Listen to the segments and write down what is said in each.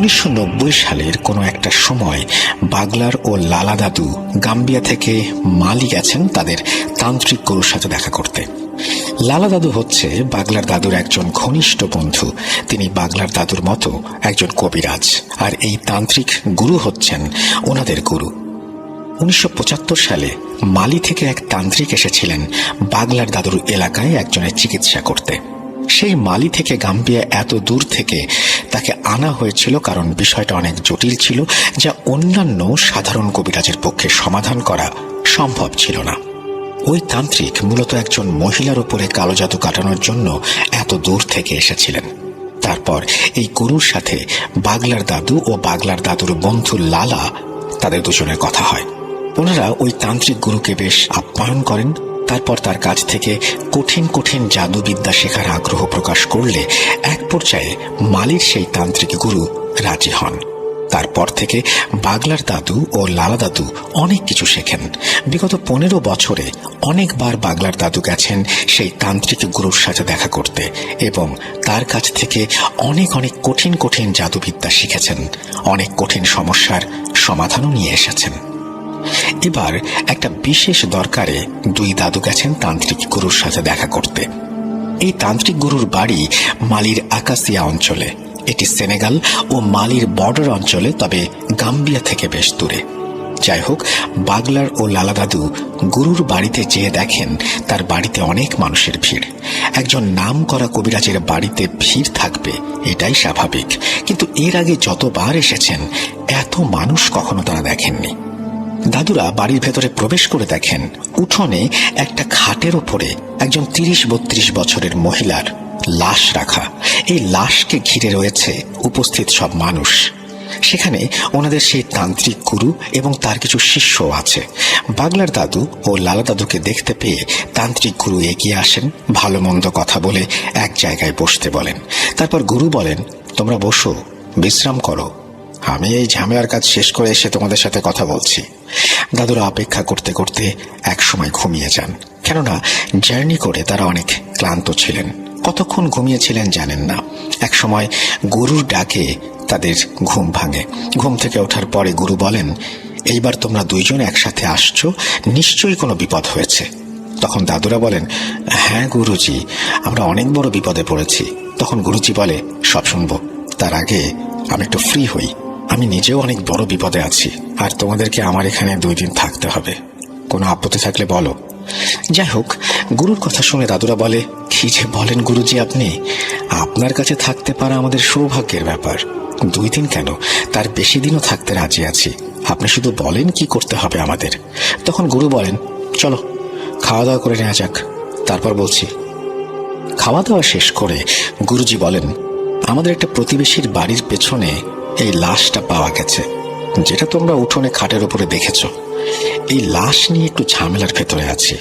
1990 সালের কোনো একটা সময় বাগলার ও লালা দাদু গাম্বিয়া থেকে মালি গেছেন তাদের তান্ত্রিক গুরুর সাথে দেখা করতে। লালা দাদু হচ্ছে বাগলার দাদুর একজন ঘনিষ্ঠ বন্ধু। তিনি বাগলার দাদুর মতো একজন কবিরাজ, আর এই তান্ত্রিক গুরু হচ্ছেন ওনাদের গুরু। 1975 সালে মালি থেকে এক তান্ত্রিক এসেছিলেন বাগলার দাদুর এলাকায় একজনের চিকিৎসা করতে। সেই মালি থেকে গাম্বিয়া এত দূর থেকে তাকে আনা হয়েছিল কারণ বিষয়টা অনেক জটিল ছিল, যা অন্যান্য সাধারণ কবিরাজের পক্ষে সমাধান করা সম্ভব ছিল না। ওই তান্ত্রিক মূলত একজন মহিলার উপরে কালো জাদু কাটানোর জন্য এত দূর থেকে এসেছিলেন। তারপর এই গুরুর সাথে বাগলার দাদু ও বাগলার দাদুর বন্ধু লালা, তাদের দুজনের কথা হয়। ওনারা ওই তান্ত্রিক গুরুকে বেশ আপ্যায়ন করেন। তারপর তার কাছ থেকে কঠিন কঠিন জাদুবিদ্যা শেখার আগ্রহ প্রকাশ করলে এক পর্যায়ে মালির সেই তান্ত্রিক গুরু রাজি হন। তারপর থেকে বাগলার দাদু ও লালা দাদু অনেক কিছু শেখেন। বিগত 15 বছরে অনেকবার বাগলার দাদু গেছেন সেই তান্ত্রিক গুরুর সাথে দেখা করতে এবং তার কাছ থেকে অনেক অনেক কঠিন কঠিন জাদুবিদ্যা শিখেছেন। অনেক কঠিন সমস্যার সমাধানও নিয়ে এসেছেন। এবার একটা বিশেষ দরকারে দুই দাদু গেছেন তান্ত্রিক গুরুর সাথে দেখা করতে। এই তান্ত্রিক গুরুর বাড়ি মালির আকাসিয়া অঞ্চলে। এটি সেনেগাল ও মালির বর্ডার অঞ্চলে, তবে গাম্বিয়া থেকে বেশ দূরে। যাই হোক, বাগলার ও লালা দাদু গুরুর বাড়িতে যেয়ে দেখেন তার বাড়িতে অনেক মানুষের ভিড়। একজন নাম করা কবিরাজের বাড়িতে ভিড় থাকবে, এটাই স্বাভাবিক, কিন্তু এর আগে যতবার এসেছেন এত মানুষ কখনো তারা দেখেননি। দাদুরা বাড়ির ভেতরে প্রবেশ করে দেখেন উঠোনে একটা খাটের ওপরে একজন 30-32 বছরের মহিলার লাশ রাখা। এই লাশকে ঘিরে রয়েছে উপস্থিত সব মানুষ। সেখানে ওনাদের সেই তান্ত্রিক গুরু এবং তার কিছু শিষ্য আছে। বাগলার দাদু ও লালা দাদুকে দেখতে পেয়ে তান্ত্রিক গুরু এগিয়ে আসেন, ভালো মন্দ কথা বলে এক জায়গায় বসতে বলেন। তারপর গুরু বলেন, তোমরা বসো, বিশ্রাম করো, আমি এই ঝামেলার কাজ শেষ করে এসে তোমাদের সাথে কথা বলছি। দাদুরা অপেক্ষা করতে করতে এক সময় ঘুমিয়ে যান, কেননা জার্নি করে তারা অনেক ক্লান্ত ছিলেন। কতক্ষণ ঘুমিয়েছিলেন জানেন না। এক সময় গুরুর ডাকে তাদের ঘুম ভাঙে। ঘুম থেকে ওঠার পরে গুরু বলেন, এইবার তোমরা দুইজন একসাথে আসছো, নিশ্চয়ই কোনো বিপদ হয়েছে। তখন দাদুরা বলেন, হ্যাঁ গুরুজি, আমরা অনেক বড় বিপদে পড়েছি। তখন গুরুজি বলে, সব শুনবো, তার আগে আমি একটু ফ্রি হই। আমি নিজেও অনেক বড় বিপদে আছি, আর তোমাদেরকে আমার এখানে 2 দিন থাকতে হবে। কোনো আপত্তি থাকলে বলো। যাই হোক, গুরুর কথা শুনে দাদুরা বলে, কি যে বলেন গুরুজি আপনি, আপনার কাছে থাকতে পারা আমাদের সৌভাগ্যের ব্যাপার। 2 দিন কেন, তার বেশি দিনও থাকতে রাজি আছি। আপনি শুধু বলেন কি করতে হবে আমাদের। তখন গুরু বলেন, চলো খাওয়া দাওয়া করে নেওয়া যাক, তারপর বলছি। খাওয়া দাওয়া শেষ করে গুরুজি বলেন, আমাদের একটা প্রতিবেশীর বাড়ির পেছনে এই লাশটা পাওয়া গেছে, যেটা তোমরা উঠোনে খাটের উপরে দেখেছ। এই লাশ নিয়ে একটু ঝামেলার ভেতরে আছি।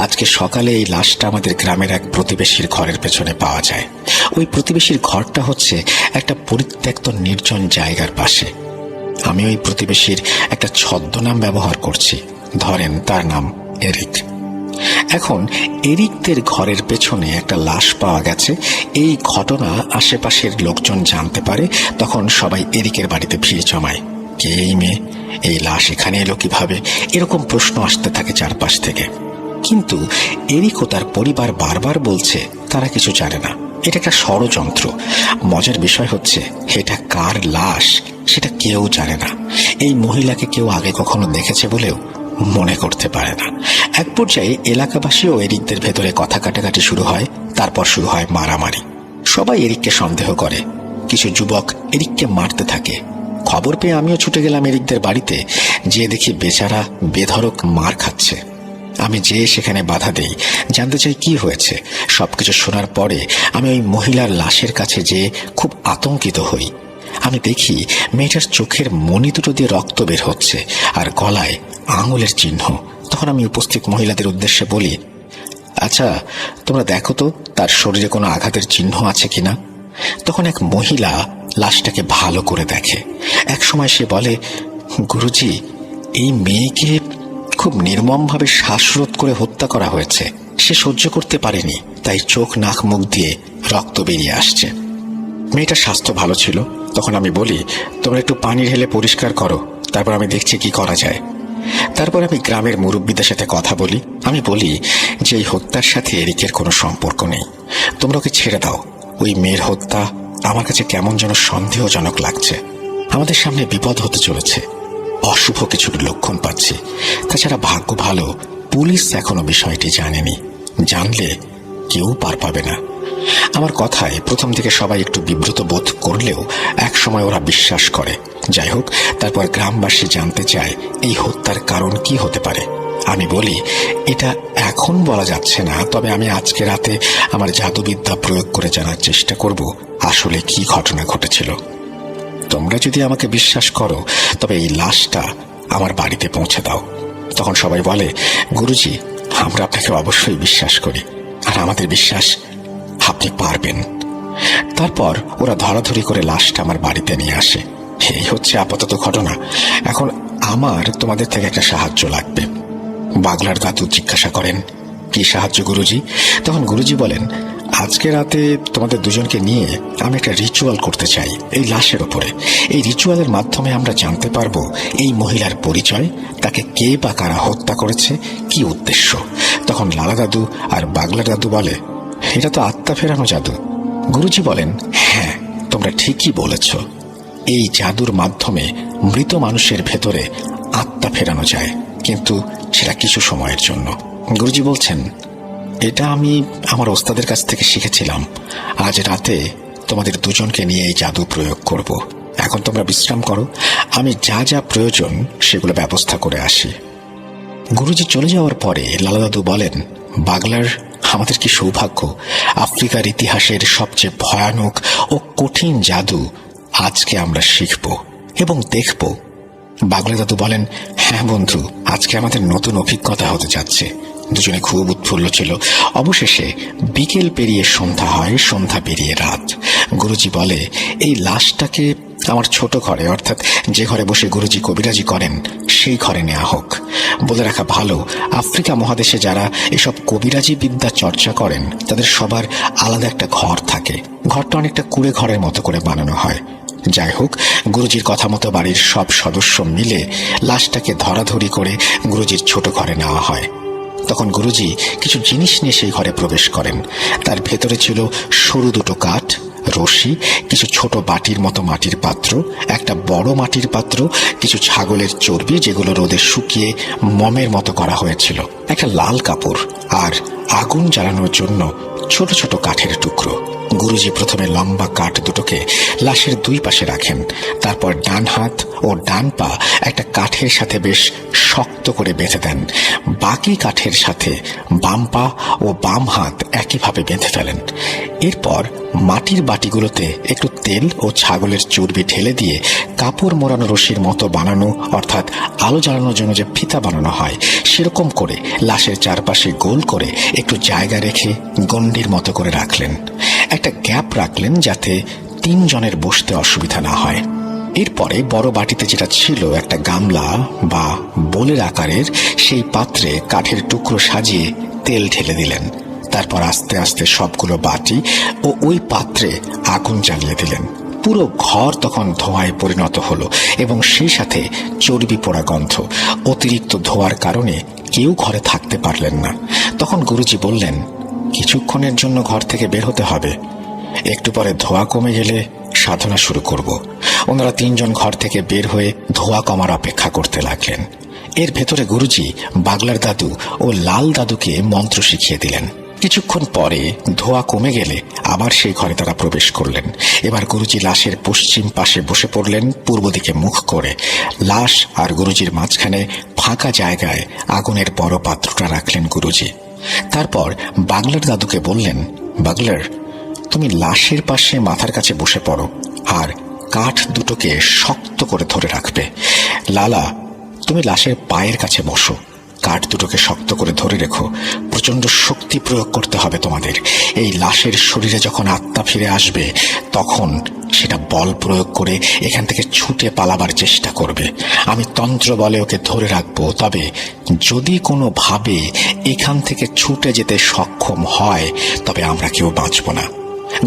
আজকে সকালে এই লাশটা আমাদের গ্রামের এক প্রতিবেশীর ঘরের পেছনে পাওয়া যায়। ওই প্রতিবেশীর ঘরটা হচ্ছে একটা পরিত্যক্ত নির্জন জায়গার পাশে। আমি ওই প্রতিবেশীর একটা ছদ্মনাম ব্যবহার করছি, ধরেন তার নাম এরিক। এখন এরিকদের ঘরের পেছনে একটা লাশ পাওয়া গেছে। এই ঘটনা আশেপাশের লোকজন জানতে পারে। তখন সবাই এরিকের বাড়িতে ভিড় জমায়। কে এই মেয়ে, এই লাশ এখানে এলো কিভাবে, এরকম প্রশ্ন আসতে থাকে চারপাশ থেকে। কিন্তু এরিক ও তার পরিবার বারবার বলছে তারা কিছু জানে না, এটা একটা ষড়যন্ত্র। মজার বিষয় হচ্ছে এটা কার লাশ সেটা কেউ জানে না। এই মহিলাকে কেউ আগে কখনো দেখেছে বলেও মনে করতে পারে না। এক পর্যায়ে এলাকাবাসী ও এরিকদের ভেতরে কথা কাটাকাটি শুরু হয়। তারপর শুরু হয় মারামারি। সবাই এরিককে সন্দেহ করে। কিছু যুবক এরিককে মারতে থাকে। খবর পেয়ে আমিও ছুটে গেলাম এরিকদের বাড়িতে। যেয়ে দেখি বেচারা বেধড়ক মার খাচ্ছে। আমি যেয়ে সেখানে বাধা দেই, জানতে চাই কি হয়েছে। সবকিছু শোনার পরে আমি ওই মহিলার লাশের কাছে যেয়ে খুব আতঙ্কিত হই। আমি দেখি মেয়েটার চোখের মণি দুটো দিয়ে রক্ত বের হচ্ছে আর গলায় আঙুলের চিহ্ন। তখন আমি উপস্থিত মহিলাদের উদ্দেশ্যে বলি, আচ্ছা তোমরা দেখো তো তার শরীরে কোনো আঘাতের চিহ্ন আছে কিনা। তখন এক মহিলা লাশটাকে ভালো করে দেখে। এক সময় সে বলে, গুরুজি, এই মেয়েকে খুব নির্মমভাবে শ্বাসরোধ করে হত্যা করা হয়েছে। সে সহ্য করতে পারেনি, তাই চোখ নাক মুখ দিয়ে রক্ত বেরিয়ে আসছে। মেয়েটার স্বাস্থ্য ভালো ছিল। তখন আমি বলি, তোমরা একটু পানি ঢেলে পরিষ্কার করো, তারপর আমি দেখছি কি করা যায়। তারপর আমি গ্রামের মুরব্বীদের সাথে কথা বলি। আমি বলি যে এই হত্যার সাথে এরিকের কোনো সম্পর্ক নেই, তোমরা ওকে ছেড়ে দাও। ওই মেয়ের হত্যা আমার কাছে কেমন যেন সন্দেহজনক লাগছে। আমাদের সামনে বিপদ হতে চলেছে, অশুভ কিছুর লক্ষণ পাচ্ছি। তাছাড়া ভাগ্য ভালো, পুলিশ এখনো বিষয়টি জানেনি, জানলে কেউ পার পাবে না। আমার কথায় প্রথম দিকে সবাই একটু বিব্রত বোধ করলেও এক সময় ওরা বিশ্বাস করে। যাই হোক, তারপর গ্রামবাসী জানতে চায় এই হত্যার কারণ কি হতে পারে। আমি বলি, এটা এখন বলা যাচ্ছে না, তবে আমি আজকে রাতে আমার জাদুবিদ্যা প্রয়োগ করে জানার চেষ্টা করব আসলে কি ঘটনা ঘটেছিল। তোমরা যদি আমাকে বিশ্বাস করো তবে এই লাশটা আমার বাড়িতে পৌঁছে দাও। তখন সবাই বলে, গুরুজি, আমরা আপনাকে অবশ্যই বিশ্বাস করি, আর আমাদের বিশ্বাস আপনি পারবেন। তারপর ওরা ধরাধরি করে লাশটা আমার বাড়িতে নিয়ে আসে। এই হচ্ছে আপাতত ঘটনা। এখন আমার তোমাদের থেকে একটা সাহায্য লাগবে। বাগলার দাদু জিজ্ঞাসা করেন, কি সাহায্য গুরুজি? তখন গুরুজি বলেন, আজকে রাতে তোমাদের দুজনকে নিয়ে আমি একটা রিচুয়াল করতে চাই এই লাশের ওপরে। এই রিচুয়ালের মাধ্যমে আমরা জানতে পারবো এই মহিলার পরিচয়, তাকে কে বা কারা হত্যা করেছে, কি উদ্দেশ্য। তখন লালা দাদু আর বাগলার দাদু বলে, এটা তো আত্মা ফেরানো জাদু। গুরুজি বলেন, হ্যাঁ, তোমরা ঠিকই বলেছ। এই জাদুর মাধ্যমে মৃত মানুষের ভেতরে আত্মা ফেরানো যায়, কিন্তু সেটা কিছু সময়ের জন্য। গুরুজি বলছেন, এটা আমি আমার ওস্তাদের কাছ থেকে শিখেছিলাম। আজ রাতে তোমাদের দুজনকে নিয়ে এই জাদু প্রয়োগ করব। এখন তোমরা বিশ্রাম করো, আমি যা যা প্রয়োজন সেগুলো ব্যবস্থা করে আসি। গুরুজি চলে যাওয়ার পরে লালা দাদু বলেন, বাগলার, আমাদের কি সৌভাগ্য, আফ্রিকার ইতিহাসের সবচেয়ে ভয়ানক ও কঠিন জাদু আজকে আমরা শিখব এবং দেখব। বাগলা দাদু বলেন, হ্যাঁ বন্ধু, আজকে আমাদের নতুন অভিজ্ঞতা হতে যাচ্ছে। দুজনে খুব উৎফুল্ল ছিল। অবশেষে বিকেল পেরিয়ে সন্ধ্যা হয়, সন্ধ্যা পেরিয়ে রাত। গুরুজি বলে, এই লাশটাকে আমার ছোট ঘরে, অর্থাৎ যে ঘরে বসে গুরুজি কবিরাজি করেন, সেই ঘরে নেওয়া হোক। বলে রাখা ভালো, আফ্রিকা মহাদেশে যারা এসব কবিরাজি বিদ্যা চর্চা করেন তাদের সবার আলাদা একটা ঘর থাকে। ঘরটা অনেকটা কুঁড়ে ঘরের মতো করে বানানো হয়। যাই হোক, গুরুজির কথা মতো বাড়ির সব সদস্য মিলে লাশটাকে ধরাধরি করে গুরুজির ছোট ঘরে নেওয়া হয়। তখন গুরুজি কিছু জিনিস নিয়ে সেই ঘরে প্রবেশ করেন। তার ভেতরে ছিল সরু দুটো কাঠ, রশি, কিছু ছোট বাটির মতো মাটির পাত্র, একটা বড় মাটির পাত্র, কিছু ছাগলের চর্বি যেগুলো রোদে শুকিয়ে মমের মতো করা হয়েছিল, একটা লাল কাপড়, আর আগুন জ্বালানোর জন্য ছোট ছোট কাঠের টুকরো। গুরুজি প্রথমে লম্বা কাঠ দুটোকে লাশের দুই পাশে রাখেন। তারপর ডান হাত ও ডান পা একটা কাঠের সাথে বেশ শক্ত করে বেঁধে দেন। বাকি কাঠের সাথে বাম পা ও বাম হাত একইভাবে বেঁধে ফেলেন। এরপর মাটির বাটিগুলোতে একটু তেল ও ছাগলের চর্বি ঢেলে দিয়ে কাপড় মোড়ানো রশির মতো বানানো, অর্থাৎ আলো জ্বালানোর জন্য যে ফিতা বানানো হয় সেরকম করে লাশের চারপাশে গোল করে একটু জায়গা রেখে গণ্ডির মতো করে রাখলেন। একটা গ্যাপ রাখলেন যাতে তিনজনের বসতে অসুবিধা না হয়। এরপরে বড় বাটিতে যেটা ছিল একটা গামলা বা বোলের আকারের, সেই পাত্রে কাঠের টুকরো সাজিয়ে তেল ঢেলে দিলেন। তারপর আস্তে আস্তে সবগুলো বাটি ও ওই পাত্রে আগুন জ্বালিয়ে দিলেন। পুরো ঘর তখন ধোঁয়ায় পরিণত হলো এবং সেই সাথে চর্বি পোড়া গন্ধ। অতিরিক্ত ধোঁয়ার কারণে কেউ ঘরে থাকতে পারলেন না। তখন গুরুজি বললেন, কিছুক্ষণের জন্য ঘর থেকে বের হতে হবে, একটু পরে ধোঁয়া কমে গেলে সাধনা শুরু করব। ওনারা তিনজন ঘর থেকে বের হয়ে ধোঁয়া কমার অপেক্ষা করতে লাগলেন। এর ভেতরে গুরুজি বাগলার দাদু ও লাল দাদুকে মন্ত্র শিখিয়ে দিলেন। কিছুক্ষণ পরে ধোঁয়া কমে গেলে আবার সেই ঘরে তারা প্রবেশ করলেন। এবার গুরুজি লাশের পশ্চিম পাশে বসে পড়লেন, পূর্ব দিকে মুখ করে। লাশ আর গুরুজির মাঝখানে ফাঁকা জায়গায় আগুনের বড় পাত্রটা রাখলেন গুরুজি। তারপর বাগলার দাদুকে বললেন, বাগলার, তুমি লাশের পাশে মাথার কাছে বসে পড়ো আর কাঠ দুটোকে শক্ত করে ধরে রাখবে। লালা, তুমি লাশের পায়ের কাছে বসো, কাঠ দুটোকে শক্ত করে ধরে রেখো। প্রচন্ড শক্তি প্রয়োগ করতে হবে তোমাদের। এই লাশের শরীরে যখন আত্মা ফিরে আসবে তখন সেটা বল প্রয়োগ করে এখান থেকে ছুটে পালাবার চেষ্টা করবে। আমি তন্ত্র বলে ওকে ধরে রাখবো, তবে যদি কোনোভাবে এখান থেকে ছুটে যেতে সক্ষম হয় তবে আমরা কেউ বাঁচব না।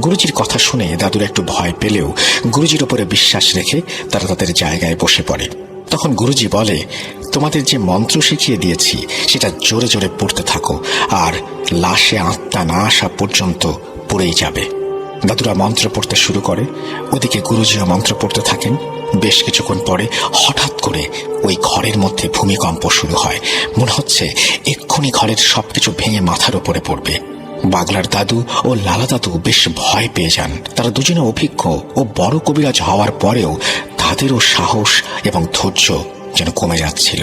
গুরুজির কথা শুনে দাদুরা একটু ভয় পেলেও গুরুজির ওপরে বিশ্বাস রেখে তারা তাদের জায়গায় বসে পড়ে। তখন গুরুজি বলে, তোমাদের যে মন্ত্র শিখিয়ে দিয়েছি সেটা জোরে জোরে পড়তে থাকো, আর লাশে আত্মা না আসা পর্যন্ত পড়েই যাবে। দাদুরা মন্ত্র পড়তে শুরু করে, ওদিকে গুরুজিও মন্ত্র পড়তে থাকেন। বেশ কিছুক্ষণ পরে হঠাৎ করে ওই ঘরের মধ্যে ভূমিকম্প শুরু হয়। মনে হচ্ছে এক্ষুনি ঘরের সবকিছু ভেঙে মাথার উপরে পড়বে। বাগলার দাদু ও লালা দাদু বেশ ভয় পেয়ে যান। তারা দুজনে অভিজ্ঞ ও বড় কবিরাজ হওয়ার পরেও তাদেরও সাহস এবং ধৈর্য যেন কমে যাচ্ছিল।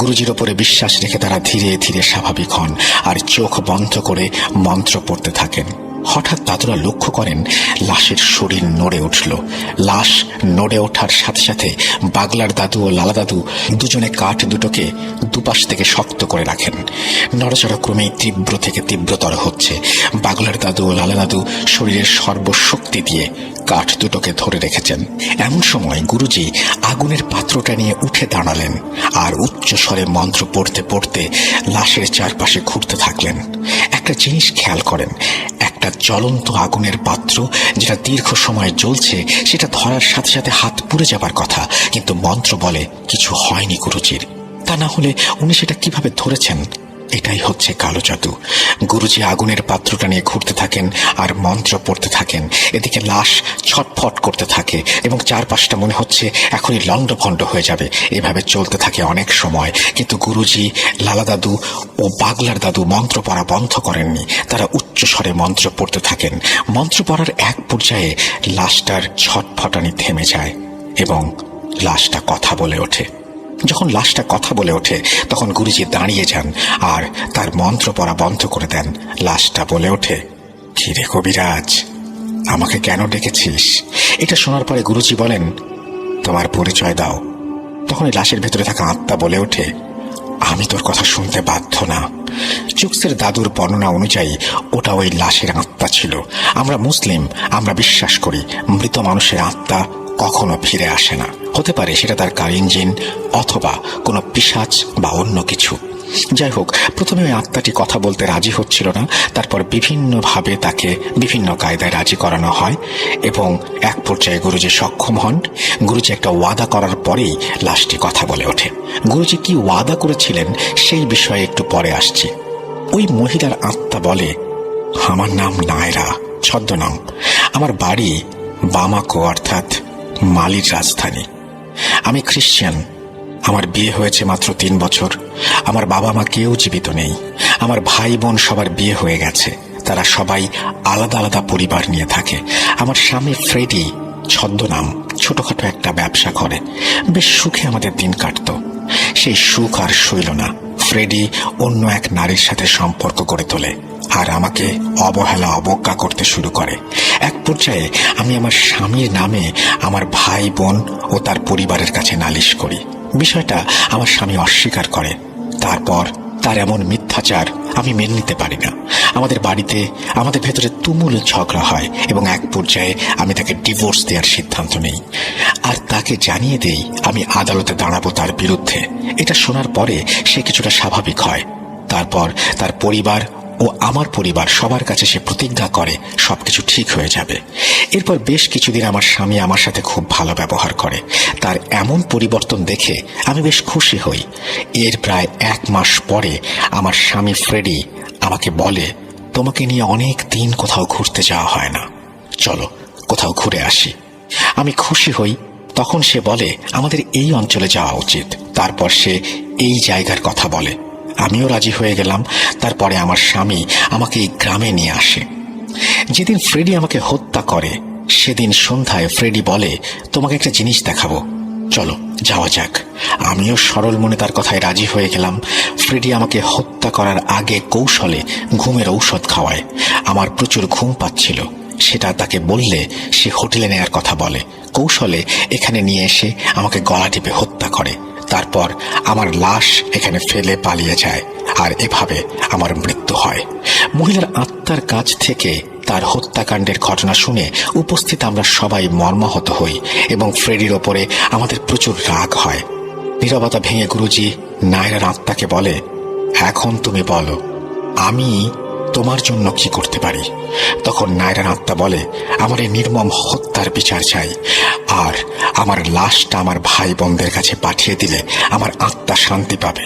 গুরুজির ওপরে বিশ্বাস রেখে তারা ধীরে ধীরে স্বাভাবিক হন আর চোখ বন্ধ করে মন্ত্র পড়তে থাকেন। হঠাৎ দাদুরা লক্ষ্য করেন লাশের শরীর নড়ে উঠল। লাশ নড়ে ওঠার সাথে সাথে বাগলার দাদু ও লালা দাদু দুজনে কাঠ দুটোকে দুপাশ থেকে শক্ত করে রাখেন। নড়াচড়া ক্রমেই তীব্র থেকে তীব্রতর হচ্ছে। বাগলার দাদু ও লালা দাদু শরীরের সর্বশক্তি দিয়ে কাঠ দুটোকে ধরে রেখেছেন। এমন সময় গুরুজি আগুনের পাত্রটা নিয়ে উঠে দাঁড়ালেন আর উচ্চ স্বরে মন্ত্র পড়তে পড়তে লাশের চারপাশে ঘুরতে থাকলেন। একটা জিনিস খেয়াল করেন, একটা জ্বলন্ত আগুনের পাত্র যেটা দীর্ঘ সময় জ্বলছে সেটা ধরার সাথে সাথে হাত পুড়ে যাবার কথা, কিন্তু মন্ত্র বলে কিছু হয়নি গুরুজির। তা না হলে উনি সেটা কিভাবে ধরেছেন? এটাই হচ্ছে কালো জাদু। গুরুজি আগুনের পাত্রটা নিয়ে ঘুরতে থাকেন আর মন্ত্র পড়তে থাকেন। এদিকে লাশ ছটফট করতে থাকে এবং চারপাশটা মনে হচ্ছে এখনই লণ্ডভণ্ড হয়ে যাবে। এভাবে চলতে থাকে অনেক সময়, কিন্তু গুরুজি, লালা দাদু ও বাগলার দাদু মন্ত্র পড়া বন্ধ করেননি। তারা উচ্চ স্বরে মন্ত্র পড়তে থাকেন। মন্ত্র পড়ার এক পর্যায়ে লাশটার ছটফটানি থেমে যায় এবং লাশটা কথা বলে ওঠে। যখন লাশটা কথা বলে ওঠে তখন গুরুজি দাঁড়িয়ে যান আর তার মন্ত্র পড়া বন্ধ করে দেন। লাশটা বলে ওঠে, কি রে কবিরাজ, আমাকে কেন ডেকেছিস? এটা শোনার পরে গুরুজি বলেন, তোমার পরিচয় দাও। তখন লাশের ভেতরে থাকা আত্মা বলে ওঠে, আমি তোর কথা শুনতে বাধ্য না। চুকসের দাদুর বর্ণনা অনুযায়ী ওটা ওই লাশের আত্মা ছিল। আমরা মুসলিম, আমরা বিশ্বাস করি মৃত মানুষের আত্মা কখনো ফিরে আসে না। হতে পারে সেটা তার কারেন্ট জিন অথবা কোনো পিশাচ বা অন্য কিছু। যাই হোক, প্রথমে ওই আত্মাটি কথা বলতে রাজি হচ্ছিল না। তারপর বিভিন্নভাবে তাকে বিভিন্ন কায়দায় রাজি করানো হয় এবং এক পর্যায়ে গুরুজি সক্ষম হন। গুরুজি একটা ওয়াদা করার পরেই লাশটি কথা বলে ওঠে। গুরুজি কি ওয়াদা করেছিলেন সেই বিষয়ে একটু পরে আসছি। ওই মহিলার আত্মা বলে, আমার নাম নায়রা, ছদ্মনাম। আমার বাড়ি বামাকো অর্থাৎ মালির রাজধানী। আমি খ্রিস্টান। আমার বিয়ে হয়েছে মাত্র 3 বছর। আমার বাবা মা কেউ জীবিত নেই। আমার ভাই বোন সবার বিয়ে হয়ে গেছে। তারা সবাই আলাদা আলাদা পরিবার নিয়ে থাকে। আমার স্বামী ফ্রেডি, ছদ্মনাম, ছোটখাটো একটা ব্যবসা করে। বেশ সুখে আমাদের দিন কাটত। সেই সুখ আর সইল না। ফ্রেডি অন্য এক নারীর সাথে সম্পর্ক গড়ে তোলে আর আমাকে অবহেলা অবজ্ঞা করতে শুরু করে। এক পর্যায়ে আমি আমার স্বামীর নামে আমার ভাই বোন ও তার পরিবারের কাছে নালিশ করি। বিষয়টা আমার স্বামী অস্বীকার করে। তারপর তার এমন মিথ্যাচার আমি মেনে নিতে পারি না। আমাদের বাড়িতে আমাদের ভেতরে তুমুল ঝগড়া হয় এবং এক পর্যায়ে আমি তাকে ডিভোর্স দেওয়ার সিদ্ধান্ত নেই আর তাকে জানিয়ে দেই আমি আদালতে দাঁড়াবো তার বিরুদ্ধে। এটা শোনার পরে সে কিছুটা স্বাভাবিক হয়। তারপর তার পরিবার ও আমার পরিবার সবার কাছে সে প্রতিজ্ঞা করে সবকিছু ঠিক হয়ে যাবে। এরপর বেশ কিছুদিন আমার স্বামী আমার সাথে খুব ভালো ব্যবহার করে। তার এমন পরিবর্তন দেখে আমি বেশ খুশি হই। এর প্রায় 1 মাস পরে আমার স্বামী ফ্রেডি আমাকে বলে, তোমাকে নিয়ে অনেক দিন কোথাও ঘুরতে যাওয়া হয় না, চলো কোথাও ঘুরে আসি। আমি খুশি হই। তখন সে বলে আমাদের এই অঞ্চলে যাওয়া উচিত। তারপর সে এই জায়গার কথা বলে। আমিও রাজি হয়ে গেলাম। তারপরে আমার স্বামী আমাকে এই গ্রামে নিয়ে আসে। যেদিন ফ্রেডি আমাকে হত্যা করে সেদিন সন্ধ্যায় ফ্রেডি বলে, তোমাকে একটা জিনিস দেখাবো, চলো যাওয়া যাক। আমিও সরল মনে তার কথায় রাজি হয়ে গেলাম। ফ্রেডি আমাকে হত্যা করার আগে কৌশলে ঘুমের ঔষধ খাওয়ায়। আমার প্রচুর ঘুম পাচ্ছিল। সেটা তাকে বললে সে হোটেলে নেয়ার কথা বলে। কৌশলে এখানে নিয়ে এসে আমাকে গলা টিপে হত্যা করে। তারপর আমার লাশ এখানে ফেলে পালিয়ে যায় আর এভাবে আমার মৃত্যু হয়। মহিলার আত্মার কাছ থেকে তার হত্যাকাণ্ডের ঘটনা শুনে উপস্থিত আমরা সবাই মর্মাহত হই এবং ফ্রেডির ওপরে আমাদের প্রচুর রাগ হয়। নীরবতা ভেঙে গুরুজি নায়রার আত্মাকে বলে, এখন তুমি বলো আমি তোমার জন্য কি করতে পারি। তখন নায়রার আত্মা বলে, আমার এই নির্মম হত্যার বিচার চাই, আর আমার লাশটা আমার ভাই বোনদের কাছে পাঠিয়ে দিলে আমার আত্মা শান্তি পাবে।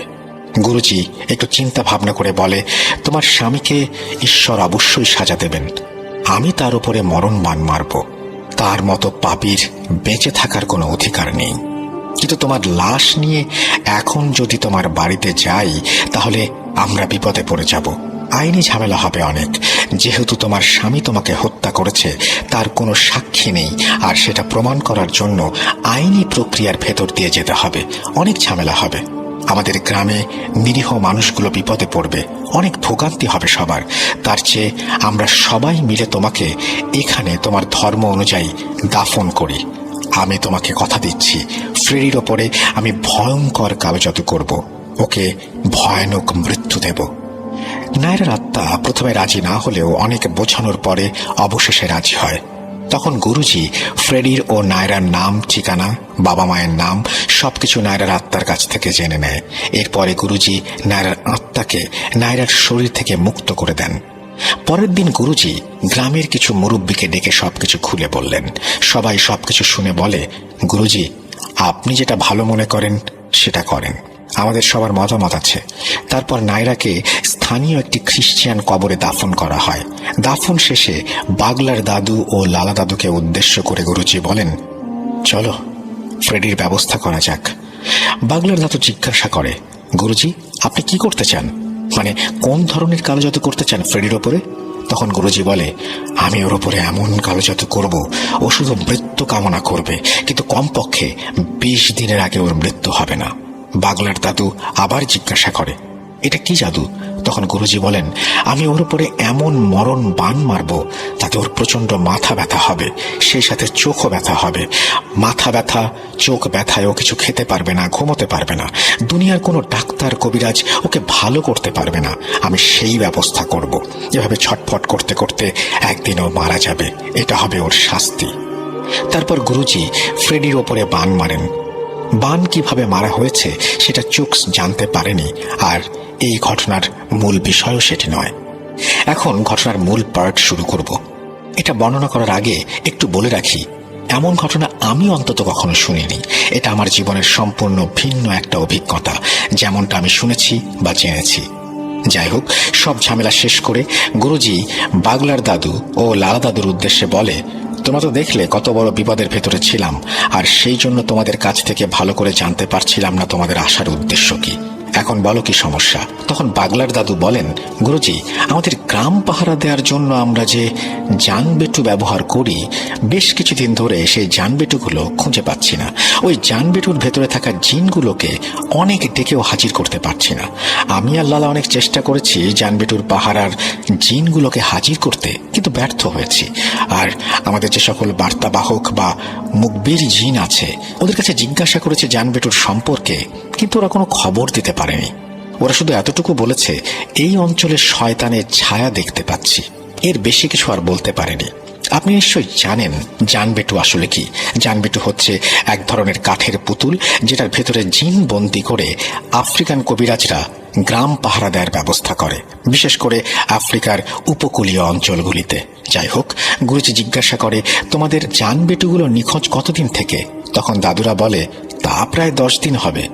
গুরুজি একটু চিন্তা ভাবনা করে বলে, তোমার স্বামীকে ঈশ্বর অবশ্যই সাজা দেবেন, আমি তার উপরে মরণ বাণ মারব। তার মতো পাপীর বেঁচে থাকার কোনো অধিকার নেই। কিন্তু তোমার লাশ নিয়ে এখন যদি তোমার বাড়িতে যাই তাহলে আমরা বিপদে পড়ে যাব। আইনি ঝামেলা হবে অনেক, যেহেতু তোমার স্বামী তোমাকে হত্যা করেছে তার কোনো সাক্ষী নেই, আর সেটা প্রমাণ করার জন্য আইনি প্রক্রিয়ার ভেতর দিয়ে যেতে হবে। অনেক ঝামেলা হবে, আমাদের গ্রামে নিরীহ মানুষগুলো বিপদে পড়বে, অনেক ভোগান্তি হবে সবার। তার চেয়ে আমরা সবাই মিলে তোমাকে এখানে তোমার ধর্ম অনুযায়ী দাফন করি। আমি তোমাকে কথা দিচ্ছি, ফ্রেডির ওপরে আমি ভয়ঙ্কর কালজাদু করব, ওকে ভয়ানক মৃত্যু দেব। নায়রার আত্মা প্রথমে রাজি না হলেও অনেক বোঝানোর পরে অবশেষে রাজি হয়। তখন গুরুজি ফ্রেডির ও নায়রার নাম, ঠিকানা, বাবা মায়ের নাম সবকিছু নায়রার আত্মার কাছ থেকে জেনে নেয়। এরপরে গুরুজি নায়রার আত্মাকে নায়রার শরীর থেকে মুক্ত করে দেন। পরের দিন গুরুজি গ্রামের কিছু মুরব্বীকে ডেকে সবকিছু খুলে বললেন। সবাই সবকিছু শুনে বলে, গুরুজি আপনি যেটা ভালো মনে করেন সেটা করেন, আমাদের সবার মতামত আছে। তারপর নায়রাকে স্থানীয় একটি খ্রিস্টান কবরে দাফন করা হয়। দাফন শেষে বাগলার দাদু ও লালা দাদুকে উদ্দেশ্য করে গুরুজি বলেন, চলো ফ্রেডির ব্যবস্থা করা যাক। বাগলার দাদু জিজ্ঞাসা করে, গুরুজি আপনি কি করতে চান, মানে কোন ধরনের কালজাদু করতে চান ফ্রেডির ওপরে? তখন গুরুজি বলে, আমি ওর ওপরে এমন কালজাদু করব ও শুধু মৃত্যু কামনা করবে, কিন্তু কমপক্ষে 20 দিনের আগে ওর মৃত্যু হবে না। বাগলার দাদু আবার জিজ্ঞাসা করে, এটা কি জাদু? তখন গুরুজি বলেন, আমি ওর উপরে এমন মরণ বাণ মারব তাতে ওর প্রচন্ড মাথা ব্যথা হবে, সেই সাথে চোখও ব্যথা হবে। মাথা ব্যথা, চোখ ব্যথায় ও কিছু খেতে পারবে না, ঘুমোতে পারবে না, দুনিয়ার কোনো ডাক্তার কবিরাজ ওকে ভালো করতে পারবে না। আমি সেই ব্যবস্থা করব। এভাবে ছটফট করতে করতে একদিন ও মারা যাবে, এটা হবে ওর শাস্তি। তারপর গুরুজি ফ্রেডির ওপরে বাণ মারেন। বাণ কিভাবে মারা হয়েছে সেটা চোখ জানতে পারেনি, আর এই ঘটনার মূল বিষয়ও সেটি নয়। এখন ঘটনার মূল পার্ট শুরু করব। এটা বর্ণনা করার আগে একটু বলে রাখি, এমন ঘটনা আমি অন্তত কখনো শুনিনি। এটা আমার জীবনের সম্পূর্ণ ভিন্ন একটা অভিজ্ঞতা, যেমনটা আমি শুনেছি বা জেনেছি। যাই হোক, সব ঝামেলা শেষ করে গুরুজি বাগলার দাদু ও লালা দাদুর উদ্দেশ্যে বলে, তোমরা তো দেখলে কত বড় বিপদের ভেতরে ছিলাম, আর সেই জন্য তোমাদের কাছ থেকে ভালো করে জানতে পারছিলাম না তোমাদের আসার উদ্দেশ্য কি। এখন বলো কি সমস্যা? তখন বাগলার দাদু বলেন, গুরুজি আমাদের গ্রাম পাহারা দেওয়ার জন্য আমরা যে জানবেটু ব্যবহার করি, বেশ কিছুদিন ধরে সেই জানবেটুগুলো খুঁজে পাচ্ছি না। ওই জানবেটুর ভেতরে থাকা জিনগুলোকে অনেক ডেকেও হাজির করতে পারছি না। আমি আর লালা অনেক চেষ্টা করেছি জানবেটুর পাহারার জিনগুলোকে হাজির করতে, কিন্তু ব্যর্থ হয়েছি। আর আমাদের যে সকল বার্তাবাহক বা মুকবির জিন আছে ওদের কাছে জিজ্ঞাসা করেছে জানবেটুর সম্পর্কে, কিন্তু ওরা কোনো খবর দিতে পারেনি। ওরা শুধু এতটুকু বলেছে এই অঞ্চলে শয়তানের ছায়া দেখতে পাচ্ছি, এর বেশি কিছু আর বলতে পারেনি। আপনি নিশ্চয়ই জানেন জানবেটু আসলে কি। জানবেটু হচ্ছে এক ধরনের কাঠের পুতুল, যেটার ভেতরে জিন বন্দি করে আফ্রিকান কবিরাজরা গ্রাম পাহারা দেওয়ার ব্যবস্থা করে, বিশেষ করে আফ্রিকার উপকূলীয় অঞ্চলগুলিতে। যাই হোক, গুরুজি জিজ্ঞাসা করে, তোমাদের জানবেটুগুলো নিখোঁজ কতদিন থেকে? তখন দাদুরা বলে, তা প্রায় 10 দিন হবে।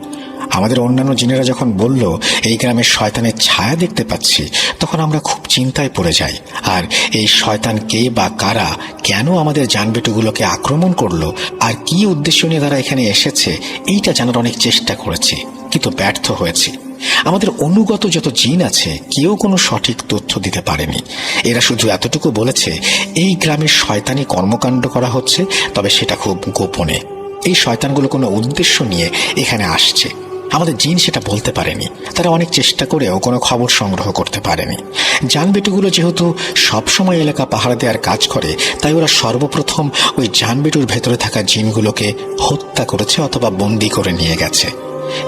আমাদের অন্যান্য জিনেরা যখন বলল এই গ্রামে শয়তানের ছায়া দেখতে পাচ্ছি, তখন আমরা খুব চিন্তায় পড়ে যাই। আর এই শয়তান কে বা কারা, কেন আমাদের জানবেটুগুলোকে আক্রমণ করলো, আর কি উদ্দেশ্য নিয়ে তারা এখানে এসেছে, এইটা জানার অনেক চেষ্টা করেছি, কিন্তু ব্যর্থ হয়েছি। আমাদের অনুগত যত জিন আছে কেউ কোনো সঠিক তথ্য দিতে পারেনি। এরা শুধু এতটুকু বলেছে এই গ্রামে শয়তানি কর্মকাণ্ড করা হচ্ছে, তবে সেটা খুব গোপনে। এই শয়তানগুলো কোনো উদ্দেশ্য নিয়ে এখানে আসছে, আমাদের জিন সেটা বলতে পারেনি। তারা অনেক চেষ্টা করেও কোনো খবর সংগ্রহ করতে পারেনি। জানবেটুগুলো যেহেতু সবসময় এলাকা পাহারা দেওয়ার কাজ করে, তাই ওরা সর্বপ্রথম ওই জানবেটুর ভেতরে থাকা জিনগুলোকে হত্যা করেছে অথবা বন্দি করে নিয়ে গেছে।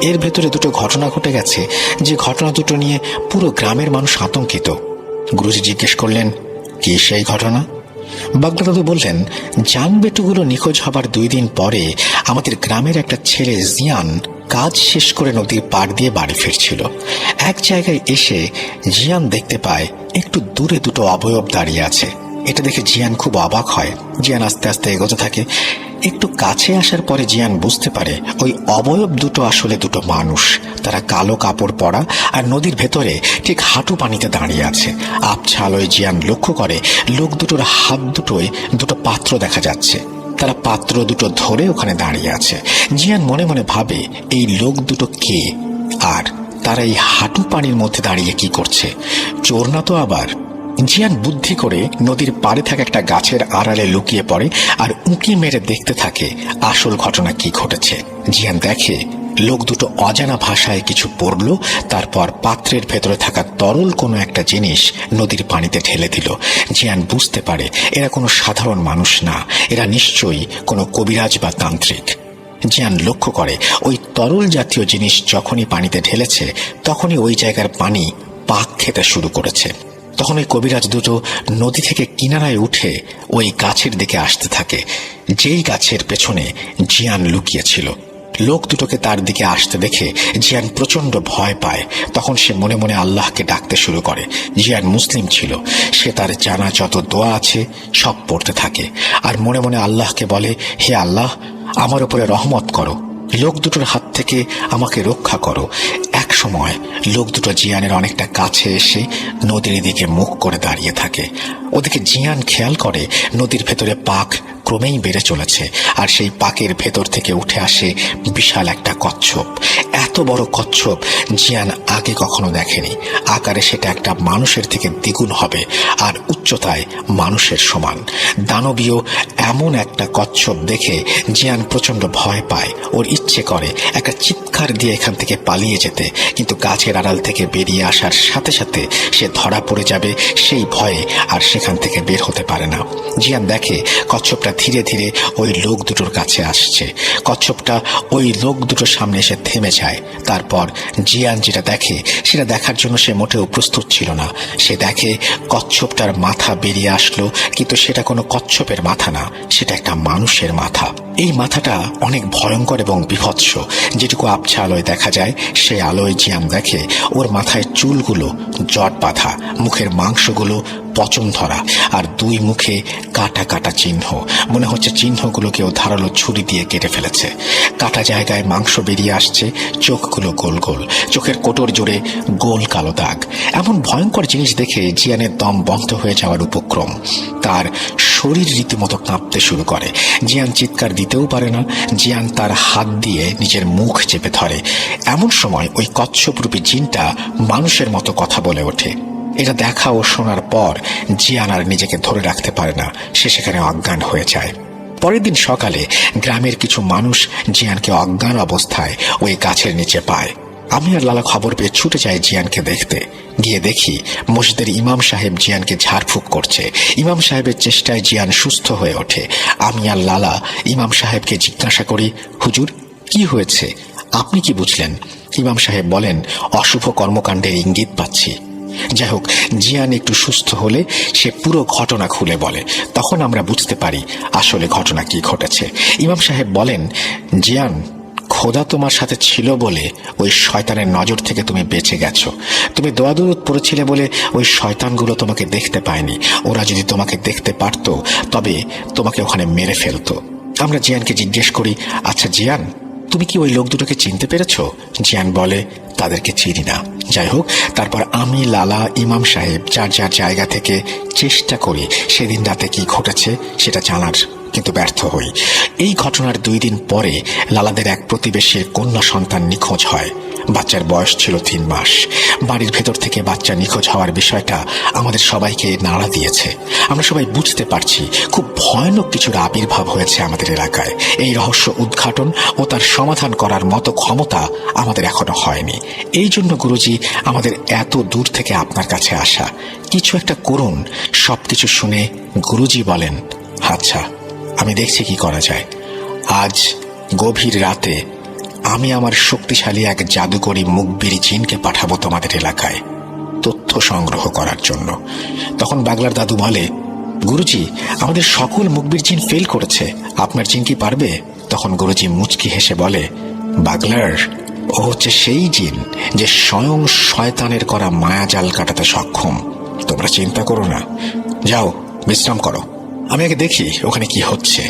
এর ভেতরে দুটো ঘটনা ঘটে গেছে, যে ঘটনা দুটো নিয়ে পুরো গ্রামের মানুষ আতঙ্কিত। গুরুজি জিজ্ঞেস করলেন, কি সেই ঘটনা? বাগলা দাদু বললেন, জানবেটুগুলো নিখোঁজ হবার 2 দিন পরে আমাদের গ্রামের একটা ছেলে জিয়ান কাজ শেষ করে নদীর পাড় দিয়ে বাড়ি ফিরছিল। এক জায়গায় এসে জিয়ান দেখতে পায় একটু দূরে দুটো অবয়ব দাঁড়িয়ে আছে। এটা দেখে জিয়ান খুব অবাক হয়। জিয়ান আস্তে আস্তে এগোতে থাকে। একটু কাছে আসার পরে জিয়ান বুঝতে পারে ওই অবয়ব দুটো আসলে দুটো মানুষ। তারা কালো কাপড় পরা আর নদীর ভেতরে ঠিক হাঁটু পানিতে দাঁড়িয়ে আছে। আবছা আলোয় জিয়ান লক্ষ্য করে লোক দুটোর হাত দুটোয় দুটো পাত্র দেখা যাচ্ছে। তারা পাত্র দুটো ধরে ওখানে দাঁড়িয়ে আছে। জিয়ান মনে মনে ভাবে এই লোক দুটো কে, আর তারা এই হাঁটু পানির মধ্যে দাঁড়িয়ে কি করছে? চোর না তো আবার? জিয়ান বুদ্ধি করে নদীর পাড়ে থাকা একটা গাছের আড়ালে লুকিয়ে পড়ে আর উঁকি মেরে দেখতে থাকে আসল ঘটনা কি ঘটেছে। জিয়ান দেখে লোক দুটো অজানা ভাষায় কিছু পড়ল, তারপর পাত্রের ভেতরে থাকা তরল কোনো একটা জিনিস নদীর পানিতে ঢেলে দিল। জিয়ান বুঝতে পারে এরা কোনো সাধারণ মানুষ না, এরা নিশ্চয়ই কোনো কবিরাজ বা তান্ত্রিক। জিয়ান লক্ষ্য করে ওই তরল জাতীয় জিনিস যখনই পানিতে ঢেলেছে তখনই ওই জায়গার পানি পাক খেতে শুরু করেছে। তখন ওই কবিরাজ দুটো নদী থেকে কিনারায় উঠে ওই গাছের দিকে আসতে থাকে, যেই গাছের পেছনে জিয়ান লুকিয়েছিল। লোক দুটোকে তার দিকে আসতে দেখে জিয়ান প্রচন্ড ভয় পায়। তখন সে মনে মনে আল্লাহকে ডাকতে শুরু করে। জিয়ান মুসলিম ছিল, সে তার জানা যত দোয়া আছে সব পড়তে থাকে আর মনে মনে আল্লাহকে বলে, হে আল্লাহ, আমার উপরে রহমত করো, লোক দুটোর হাত থেকে আমাকে রক্ষা করো। এক সময় লোক দুটো জিয়ানের অনেকটা কাছে এসে নদীর দিকে মুখ করে দাঁড়িয়ে থাকে। ওদিকে জিয়ান খেয়াল করে নদীর ভেতরে পাক ক্রমেই বেড়ে চলেছে আর সেই পাকের ভেতর থেকে উঠে আসে বিশাল একটা কচ্ছপ। এত বড় কচ্ছপ জিয়ান আগে কখনো দেখেনি। আকারে সেটা একটা মানুষের থেকে দ্বিগুণ হবে আর উচ্চতায় মানুষের সমান। দানবীয় এমন একটা কচ্ছপ দেখে জিয়ান প্রচন্ড ভয় পায়। ওর ইচ্ছে করে একটা চিৎকার দিয়ে এখান থেকে পালিয়ে যেতে, কিন্তু গাছের আড়াল থেকে বেরিয়ে আসার সাথে সাথে সে ধরা পড়ে যাবে সেই ভয়ে আর সেখান থেকে বের হতে পারে না। জিয়ান দেখে কচ্ছপটা ধীরে ধীরে ওই লোক দুটোর কাছে আসছে। কচ্ছপটা ওই লোক দুটোর সামনে এসে থেমে যায়। তারপর জিয়ান যেটা দেখে সেটা দেখার জন্য সে মোটেও প্রস্তুত ছিল না। সে দেখে কচ্ছপটার মাথা বেরিয়ে আসলো, কিন্তু সেটা কোনো কচ্ছপের মাথা না, সেটা একটা মানুষের মাথা। এই মাথাটা অনেক ভয়ঙ্কর এবং বিভৎস। যেটুকু আবছা আলোয় দেখা যায় সেই আলোয় জিয়ান দেখে ওর মাথায় চুলগুলো জট বাঁধা, মুখের মাংসগুলো পচন ধরা আর দুই মুখে কাটা কাটা চিহ্ন। মনে হচ্ছে চিহ্নগুলো কেউ ধারালো ছুরি দিয়ে কেটে ফেলেছে। কাটা জায়গায় মাংস বেরিয়ে আসছে, চোখগুলো গোল গোল, চোখের কোটর জোরে গোল কালো দাগ। এমন ভয়ঙ্কর জিনিস দেখে জিয়ানের দম বন্ধ হয়ে যাওয়ার উপক্রম। তার শরীর রীতিমতো কাঁপতে শুরু করে। জিয়ান চিৎকার দিতেও পারে না। জিয়ান তার হাত দিয়ে নিজের মুখ চেপে ধরে। এমন সময় ওই কচ্ছপরূপী জিনটা মানুষের মতো কথা বলে ওঠে। এটা দেখা ও শোনার পর জিয়ান আর নিজেকে ধরে রাখতে পারে না, সে সেখানে অজ্ঞান হয়ে যায়। পরের দিন সকালে গ্রামের কিছু মানুষ জিয়ানকে অজ্ঞান অবস্থায় ওই গাছের নিচে পায়। আমি আর লালা খবর পেয়ে ছুটে যাই জিয়ানকে দেখতে। গিয়ে দেখি মসজিদের ইমাম সাহেব জিয়ানকে ঝাড়ফুঁক করছে। ইমাম সাহেবের চেষ্টায় জিয়ান সুস্থ হয়ে ওঠে। আমি আর লালা ইমাম সাহেবকে জিজ্ঞাসা করি, হুজুর, কি হয়েছে? আপনি কি বুঝলেন? ইমাম সাহেব বলেন, অশুভ কর্মকাণ্ডের ইঙ্গিত পাচ্ছি। যাই হোক, জিয়ান একটু সুস্থ হলে সে পুরো ঘটনা খুলে বলে। তখন আমরা বুঝতে পারি আসলে ঘটনা কি ঘটেছে। ইমাম সাহেব বলেন, জিয়ান, খোদা তোমার সাথে ছিল বলে ওই শয়তানের নজর থেকে তুমি বেঁচে গেছো। তুমি দোয়া দরুদ পড়েছিলে বলে ওই শয়তানগুলো তোমাকে দেখতে পায়নি। ওরা যদি তোমাকে দেখতে পারত তবে তোমাকে ওখানে মেরে ফেলতো। আমরা জিয়ানকে জিজ্ঞেস করি, আচ্ছা জিয়ান, তুমি কি ওই লোক দুটোকে চিনতে পেরেছো? জিয়ান বলে, তাদেরকে চিনি না। যাই হোক, তারপর আমি, লালা, ইমাম সাহেব যার যার জায়গা থেকে চেষ্টা করি সেদিন রাতে কি ঘটেছে সেটা জানার, কিন্তু ব্যর্থ হই। এই ঘটনার 2 দিন পরে লালাদের এক প্রতিবেশীর কন্যা সন্তান নিখোঁজ হয়। বাচ্চার বয়স ছিল 3 মাস। বাড়ির ভেতর থেকে বাচ্চা নিখোঁজ হওয়ার বিষয়টা আমাদের সবাইকে নাড়া দিয়েছে। আমরা সবাই বুঝতে পারছি খুব ভয়ানক কিছুর আবির্ভাব হয়েছে আমাদের এলাকায়। এই রহস্য উদ্ঘাটন ও তার সমাধান করার মতো ক্ষমতা আমাদের এখনো হয়নি। এই জন্য গুরুজি আমাদের এত দূর থেকে আপনার কাছে আসা। কিছু একটা করুন। সবকিছু শুনে গুরুজি বলেন, আচ্ছা, আমি দেখছি কি করা যায়। আজ গভীর রাতে আমি আমার শক্তিশালী এক জাদুকরী মুখবিরি জিনকে পাঠাবো তোমাদের এলাকায় তথ্য সংগ্রহ করার জন্য। তখন বাগলার দাদু বলে, গুরুজি, আমাদের সকল মুখবির জিন ফেল করেছে, আপনার জিন কি পারবে? তখন গুরুজি মুচকি হেসে বলে, বাগলার, ও হচ্ছে সেই জিন যে স্বয়ং শয়তানের করা মায়াজাল কাটাতে সক্ষম। তোমরা চিন্তা করো না, যাও বিশ্রাম করো, আমি আগে দেখি ওখানে কি হচ্ছে।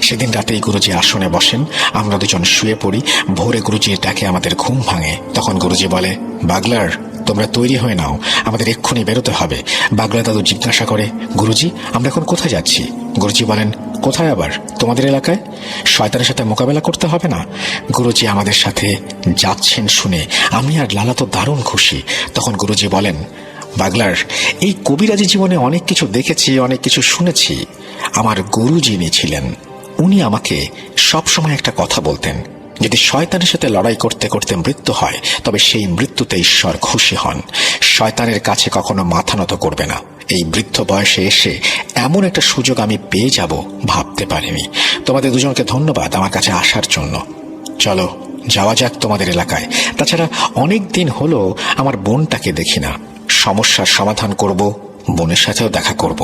সেদিন রাতেই গুরুজি আসনে বসেন, আমরা দুজন শুয়ে পড়ি। ভোরে গুরুজির ডাকে আমাদের ঘুম ভাঙে। তখন গুরুজি বলে, বাগলার, তোমরা তৈরি হয়ে নাও, আমাদের এক্ষুনি বেরোতে হবে। বাগলা দাদু জিজ্ঞাসা করে, গুরুজি আমরা এখন কোথায় যাচ্ছি? গুরুজি বলেন, কোথায় আবার? তোমাদের এলাকায়। শয়তানের সাথে মোকাবেলা করতে হবে না। গুরুজি আমাদের সাথে যাচ্ছেন শুনে আমি আর লালা তো দারুণ খুশি। তখন গুরুজি বলেন, বাগলার, এই কবিরাজি জীবনে অনেক কিছু দেখেছি, অনেক কিছু শুনেছি। আমার গুরু যিনি ছিলেন উনি আমাকে সবসময় একটা কথা বলতেন, যদি শয়তানের সাথে লড়াই করতে করতে মৃত্যু হয় তবে সেই মৃত্যুতে ঈশ্বর খুশি হন। শয়তানের কাছে কখনো মাথা নত করবে না। এই বৃদ্ধ বয়সে এসে এমন একটা সুযোগ আমি পেয়ে যাব ভাবতে পারিনি। তোমাদের দুজনকে ধন্যবাদ আমার কাছে আসার জন্য। চলো যাওয়া যাক তোমাদের এলাকায়। তাছাড়া অনেক দিন হলো আমার বোনটাকে দেখি না। সমস্যার সমাধান করব, বোনের সাথেও দেখা করব।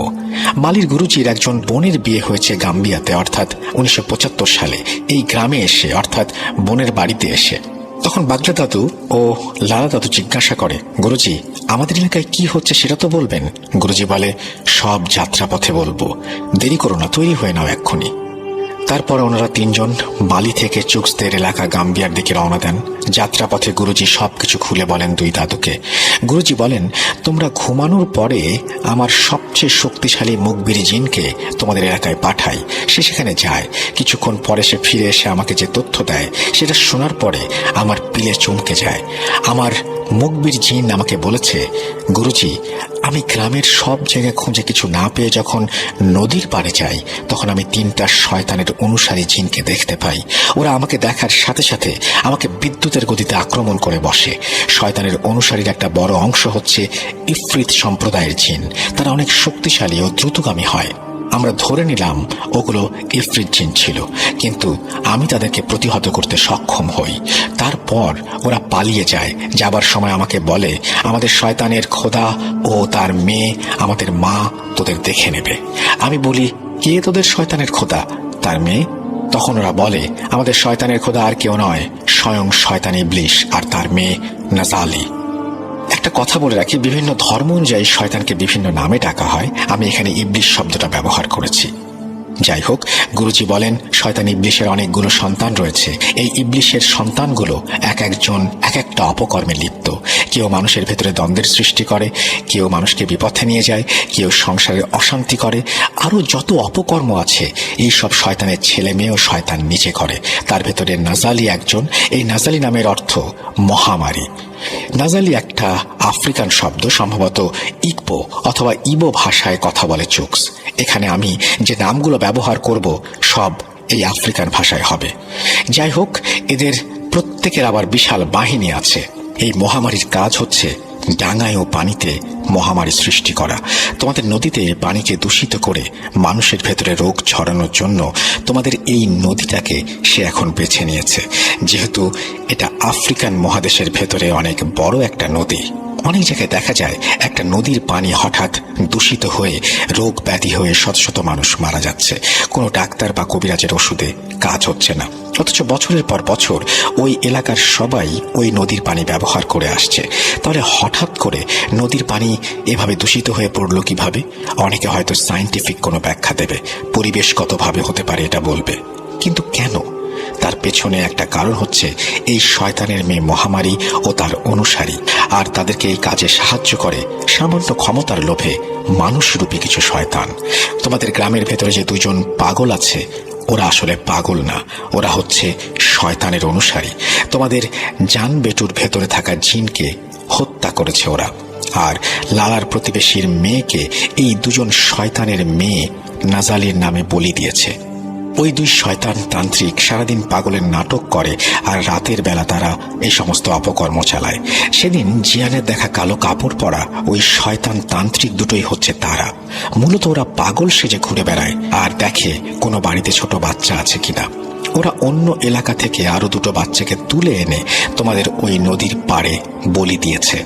মালির গুরুজির একজন বোনের বিয়ে হয়েছে গাম্বিয়াতে, অর্থাৎ 1975 সালে এই গ্রামে এসে, অর্থাৎ বোনের বাড়িতে এসে। তখন বাগলা দাদু ও লালা দাদু জিজ্ঞাসা করে, গুরুজি আমাদের এলাকায় কি হচ্ছে সেটা তো বলবেন। গুরুজি বলে, সব যাত্রাপথে বলবো, দেরি করো না, তৈরি হয়ে নাও এক্ষুনি। তারপর ওনারা তিনজন বালি থেকে চুক্সদের এলাকা গাম্বিয়ার দিকে রওনা দেন। যাত্রাপথে গুরুজি সবকিছু খুলে বলেন দুই দাদুকে। গুরুজি বলেন, তোমরা ঘুমানোর পরে আমার সবচেয়ে শক্তিশালী মুখবিরি জিনকে তোমাদের এলাকায় পাঠাই। সে সেখানে যায়, কিছুক্ষণ পরে সে ফিরে এসে আমাকে যে তথ্য দেয় সেটা শোনার পরে আমার পিলে চমকে যায়। আমার মুখবির জিন আমাকে বলেছে, গুরুজি আমি গ্রামের সব জায়গায় খুঁজে কিছু না পেয়ে যখন নদীর পাড়ে যাই তখন আমি 3টা শয়তানের অনুসারী জিনকে দেখতে পাই। ওরা আমাকে দেখার সাথে সাথে আমাকে বিদ্যুতের গতিতে আক্রমণ করে বসে। শয়তানের অনুসারীর একটা বড় অংশ হচ্ছে ইফরিত সম্প্রদায়ের জিন। তারা অনেক শক্তিশালী ও দ্রুতগামী হয়। আমরা ধরে নিলাম ওগুলো ইফরিত জিন ছিল, কিন্তু আমি তাদেরকে প্রতিহত করতে সক্ষম হই। তারপর ওরা পালিয়ে যায়। যাবার সময় আমাকে বলে, আমাদের শয়তানের খোদা ও তার মেয়ে, আমাদের মা তোদের দেখে নেবে। আমি বলি, কে তোদের শয়তানের খোদা, তার মেয়ে? তখন ওরা বলে, আমাদের শয়তানের খোদা আর কেউ নয়, স্বয়ং শয়তান ইবলিশ আর তার মেয়ে নাজালি। একটা কথা বলে রাখি, বিভিন্ন ধর্ম অনুযায়ী শয়তানকে বিভিন্ন নামে ডাকা হয়। আমি এখানে ইবলিশ শব্দটা ব্যবহার করেছি। যাই হোক, গুরুজি বলেন শয়তান ইবলিশের অনেকগুলো সন্তান রয়েছে। এই ইবলিশের সন্তানগুলো এক একজন এক একটা অপকর্মে লিপ্ত। কেউ মানুষের ভেতরে দ্বন্দ্বের সৃষ্টি করে, কেউ মানুষকে বিপথে নিয়ে যায়, কেউ সংসারে অশান্তি করে। আরো যত অপকর্ম আছে এই সব শয়তানের ছেলে মেয়েও শয়তান নিচে করে। তার ভেতরে নাজালি একজন। এই নাজালি নামের অর্থ মহামারী। নাজালি একটা আফ্রিকান শব্দ, সম্ভবত ইকবো অথবা ইবো ভাষায় কথা বলে চুক্স। এখানে আমি যে নামগুলো ব্যবহার করব সব এই আফ্রিকান ভাষায় হবে। যাই হোক, এদের প্রত্যেকের আবার বিশাল বাহিনী আছে। এই মহামারীর কাজ হচ্ছে ডাঙায় ও পানিতে মহামারী সৃষ্টি করা। তোমাদের নদীতে পানিকে দূষিত করে মানুষের ভেতরে রোগ ছড়ানোর জন্য তোমাদের এই নদীটাকে সে এখন বেছে নিয়েছে। যেহেতু এটা আফ্রিকান মহাদেশের ভেতরে অনেক বড় একটা নদী, অনেক জায়গায় দেখা যায় একটা নদীর পানি হঠাৎ দূষিত হয়ে রোগ ব্যাধি হয়ে শত শত মানুষ মারা যাচ্ছে। কোনো ডাক্তার বা কবিরাজের ওষুধে কাজ হচ্ছে না, অথচ বছরের পর বছর ওই এলাকার সবাই ওই নদীর পানি ব্যবহার করে আসছে। তাহলে হঠাৎ করে নদীর পানি এভাবে দূষিত হয়ে পড়লো কিভাবে? অনেকে হয়তো সায়েন্টিফিক কোনো ব্যাখ্যা দেবে, পরিবেশগতভাবে হতে পারে এটা বলবে, কিন্তু কেন? তার পেছনে একটা কারণ হচ্ছে এই শয়তানের মেয়ে মহামারী ও তার অনুসারী। আর তাদেরকে এই কাজে সাহায্য করে সামান্য ক্ষমতার লোভে মানুষরূপী কিছু শয়তান। তোমাদের গ্রামের ভেতরে যে দুজন পাগল আছে, ওরা আসলে পাগল না, ওরা হচ্ছে শয়তানের অনুসারী। তোমাদের জান বেটুর ভেতরে থাকা জিনকে হত্যা করেছে ওরা। আর লালার প্রতিবেশীর মেয়েকে এই দুজন শয়তানের মেয়ে নাজালির নামে বলি দিয়েছে। ওই দুই শয়তান তান্ত্রিক সারাদিন পাগলের নাটক করে আর রাতের বেলা তারা এই সমস্ত অপকর্ম চালায়। সেদিন জিয়ানের দেখা কালো কাপড় পরা ওই শয়তান তান্ত্রিক দুটোই হচ্ছে তারা। মূলত ওরা পাগল সেজে ঘুরে বেড়ায় আর দেখে কোনো বাড়িতে ছোট বাচ্চা আছে কিনা। ওরা অন্য এলাকা থেকে আরো 2টো বাচ্চাকে তুলে এনে তোমাদের ওই নদীর পাড়ে বলি দিয়েছে।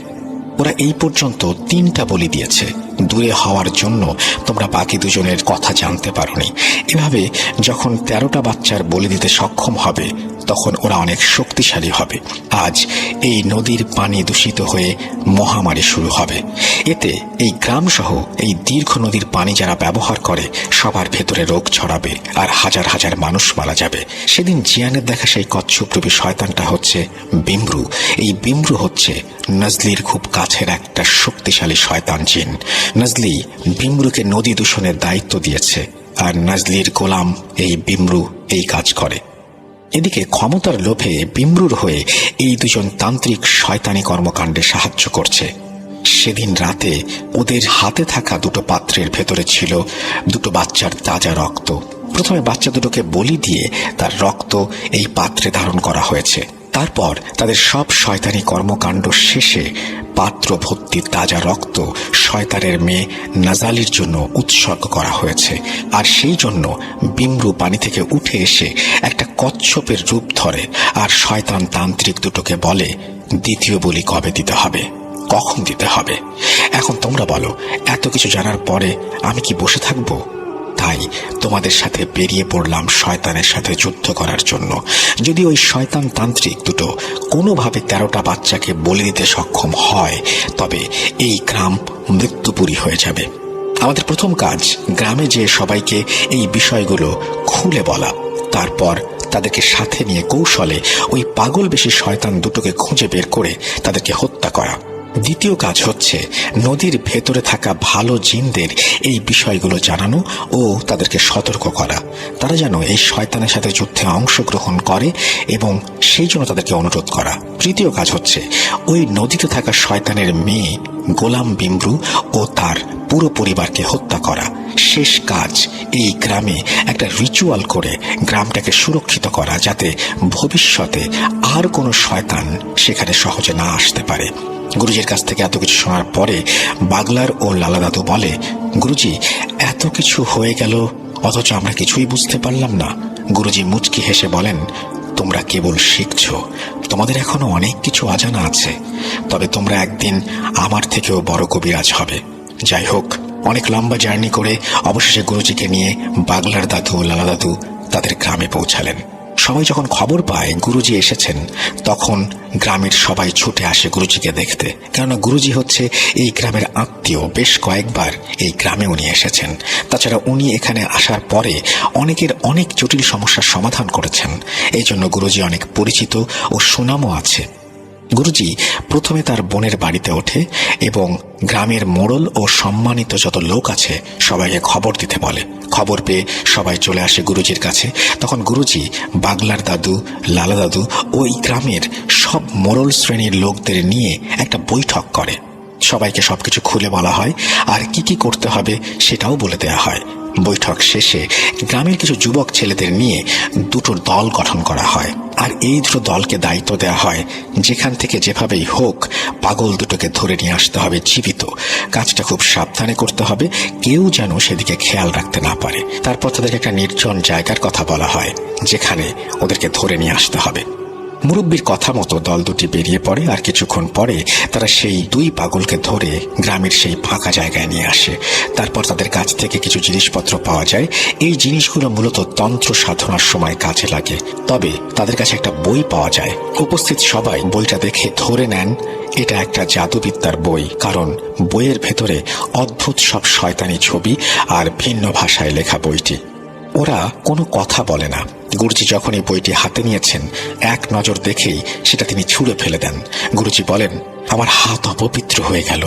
ওরা এই পর্যন্ত 3টা বলি দিয়েছে। দূরে হওয়ার জন্য তোমরা বাকি দুজনের কথা জানতে পারোনি। এভাবে যখন 13টা বাচ্চার বলি দিতে সক্ষম হবে তখন ওরা অনেক শক্তিশালী হবে। আজ এই নদীর পানি দূষিত হয়ে মহামারী শুরু হবে। এতে এই গ্রাম সহ এই দীর্ঘ নদীর পানি যারা ব্যবহার করে সবার ভেতরে রোগ ছড়াবে আর হাজার হাজার মানুষ মারা যাবে। সেদিন জিয়ানের দেখা সেই কচ্ছপরূপী শয়তানটা হচ্ছে বিমরু। এই বিমরু হচ্ছে নজলির খুব কাছের একটা শক্তিশালী শয়তান জিন। নজলি বিমরুকে নদী দূষণের দায়িত্ব দিয়েছে আর নজলির গোলাম এই বিমরু এই কাজ করে। এদিকে ক্ষমতার লোভে বিমরুর হয়ে এই দুজন তান্ত্রিক শয়তানি কর্মকাণ্ডে সাহায্য করছে। সেদিন রাতে ওদের হাতে থাকা দুটো পাত্রের ভেতরে ছিল দুটো বাচ্চার তাজা রক্ত। প্রথমে বাচ্চা দুটোকে বলি দিয়ে তার রক্ত এই পাত্রে ধারণ করা হয়েছে। তারপর তাদের সব শয়তানি কর্মকাণ্ড শেষে পাত্র ভর্তি তাজা রক্ত শয়তানের মেয়ে নাজালির জন্য উৎসর্গ করা হয়েছে। আর সেই জন্য বিমরু পানি থেকে উঠে এসে একটা কচ্ছপের রূপ ধরে আর শয়তান তান্ত্রিক দুটোকে বলে দ্বিতীয় বলি কবে দিতে হবে, কখন দিতে হবে। এখন তোমরা বলো, এত কিছু জানার পরে আমি কি বসে থাকবো? তাই তোমাদের সাথে বেরিয়ে পড়লাম শয়তানের সাথে যুদ্ধ করার জন্য। যদি ওই শয়তান তান্ত্রিক দুটো কোনোভাবে 13টা বাচ্চাকে বলি দিতে সক্ষম হয় তবে এই গ্রাম মৃত্যুপুরী হয়ে যাবে। আমাদের প্রথম কাজ গ্রামে যে সবাইকে এই বিষয়গুলো খুলে বলা, তারপর তাদেরকে সাথে নিয়ে কৌশলে ওই পাগল বেশি শয়তান দুটোকে খুঁজে বের করে তাদেরকে হত্যা করা। দ্বিতীয় কাজ হচ্ছে নদীর ভেতরে থাকা ভালো জিনদের এই বিষয়গুলো জানানো ও তাদেরকে সতর্ক করা, তারা যেন এই শয়তানের সাথে যুদ্ধে অংশগ্রহণ করে এবং সেই জন্য তাদেরকে অনুরোধ করা। তৃতীয় কাজ হচ্ছে ওই নদীতে থাকা শয়তানের মেয়ে গোলাম বিমরু ও তার পুরো পরিবারকে হত্যা করা। শেষ কাজ এই গ্রামে একটা রিচুয়াল করে গ্রামটাকে সুরক্ষিত করা, যাতে ভবিষ্যতে আর কোনো শয়তান সেখানে সহজে না আসতে পারে। গুরুজির কাছ থেকে এত কিছু শোনার পরে বাগলার ও লালা দাদু বলে, গুরুজি এত কিছু হয়ে গেল অথচ আমরা কিছুই বুঝতে পারলাম না। গুরুজি মুচকি হেসে বলেন, তোমরা কেবল শিখছো, তোমাদের এখনো অনেক কিছু অজানা আছে, তবে তোমরা একদিন আমার থেকেও বড় কবিরাজ হবে। যাই হোক, অনেক লম্বা জার্নি করে অবশেষে গুরুজিকে নিয়ে বাগলার দাদু ও লালা দাদু তাদের গ্রামে পৌঁছালেন। সবাই যখন খবর পায় গুরুজি এসেছেন তখন গ্রামের সবাই ছুটে আসে গুরুজিকে দেখতে, কেননা গুরুজি হচ্ছে এই গ্রামের আত্মীয়। বেশ কয়েকবার এই গ্রামে উনি এসেছেন। তাছাড়া উনি এখানে আসার পরে অনেকের অনেক জটিল সমস্যার সমাধান করেছেন। এই জন্য গুরুজি অনেক পরিচিত ও সুনামও আছে। গুরুজি প্রথমে তার বোনের বাড়িতে ওঠে এবং গ্রামের মোড়ল ও সম্মানিত যত লোক আছে সবাইকে খবর দিতে বলে। খবর পেয়ে সবাই চলে আসে গুরুজির কাছে। তখন গুরুজি বাগলার দাদু, লালা দাদু ওই গ্রামের সব মোড়ল শ্রেণীর লোকদের নিয়ে একটা বৈঠক করে। সবাইকে সবকিছু খুলে বলা হয় আর কি কি করতে হবে সেটাও বলে দেওয়া হয়। বৈঠক শেষে গ্রামের কিছু যুবক ছেলেদের নিয়ে দুটো দল গঠন করা হয় আর এই দুটো দলকে দায়িত্ব দেওয়া হয় যেখান থেকে যেভাবেই হোক পাগল দুটোকে ধরে নিয়ে আসতে হবে জীবিত। কাজটা খুব সাবধানে করতে হবে, কেউ যেন সেদিকে খেয়াল রাখতে না পারে। তারপর তাদেরকে একটা নির্জন জায়গার কথা বলা হয় যেখানে ওদেরকে ধরে নিয়ে আসতে হবে। মুরব্বীর কথা মতো দল দুটি বেরিয়ে পড়ে আর কিছুক্ষণ পরে তারা সেই দুই পাগলকে ধরে গ্রামের সেই ফাঁকা জায়গায় নিয়ে আসে। তারপর তাদের কাছ থেকে কিছু জিনিসপত্র পাওয়া যায়। এই জিনিসগুলো মূলত তন্ত্র সাধনার সময় কাজে লাগে। তবে তাদের কাছে একটা বই পাওয়া যায়। উপস্থিত সবাই বইটা দেখে ধরে নেন এটা একটা জাদুবিদ্যার বই, কারণ বইয়ের ভেতরে অদ্ভুত সব শয়তানি ছবি আর ভিন্ন ভাষায় লেখা বইটি। ওরা কোনো কথা বলে না। গুরুজি যখন এই বইটি হাতে নিয়েছেন এক নজর দেখেই সেটা তিনি ছুঁড়ে ফেলে দেন। গুরুজি বলেন, আমার হাত অপবিত্র হয়ে গেল,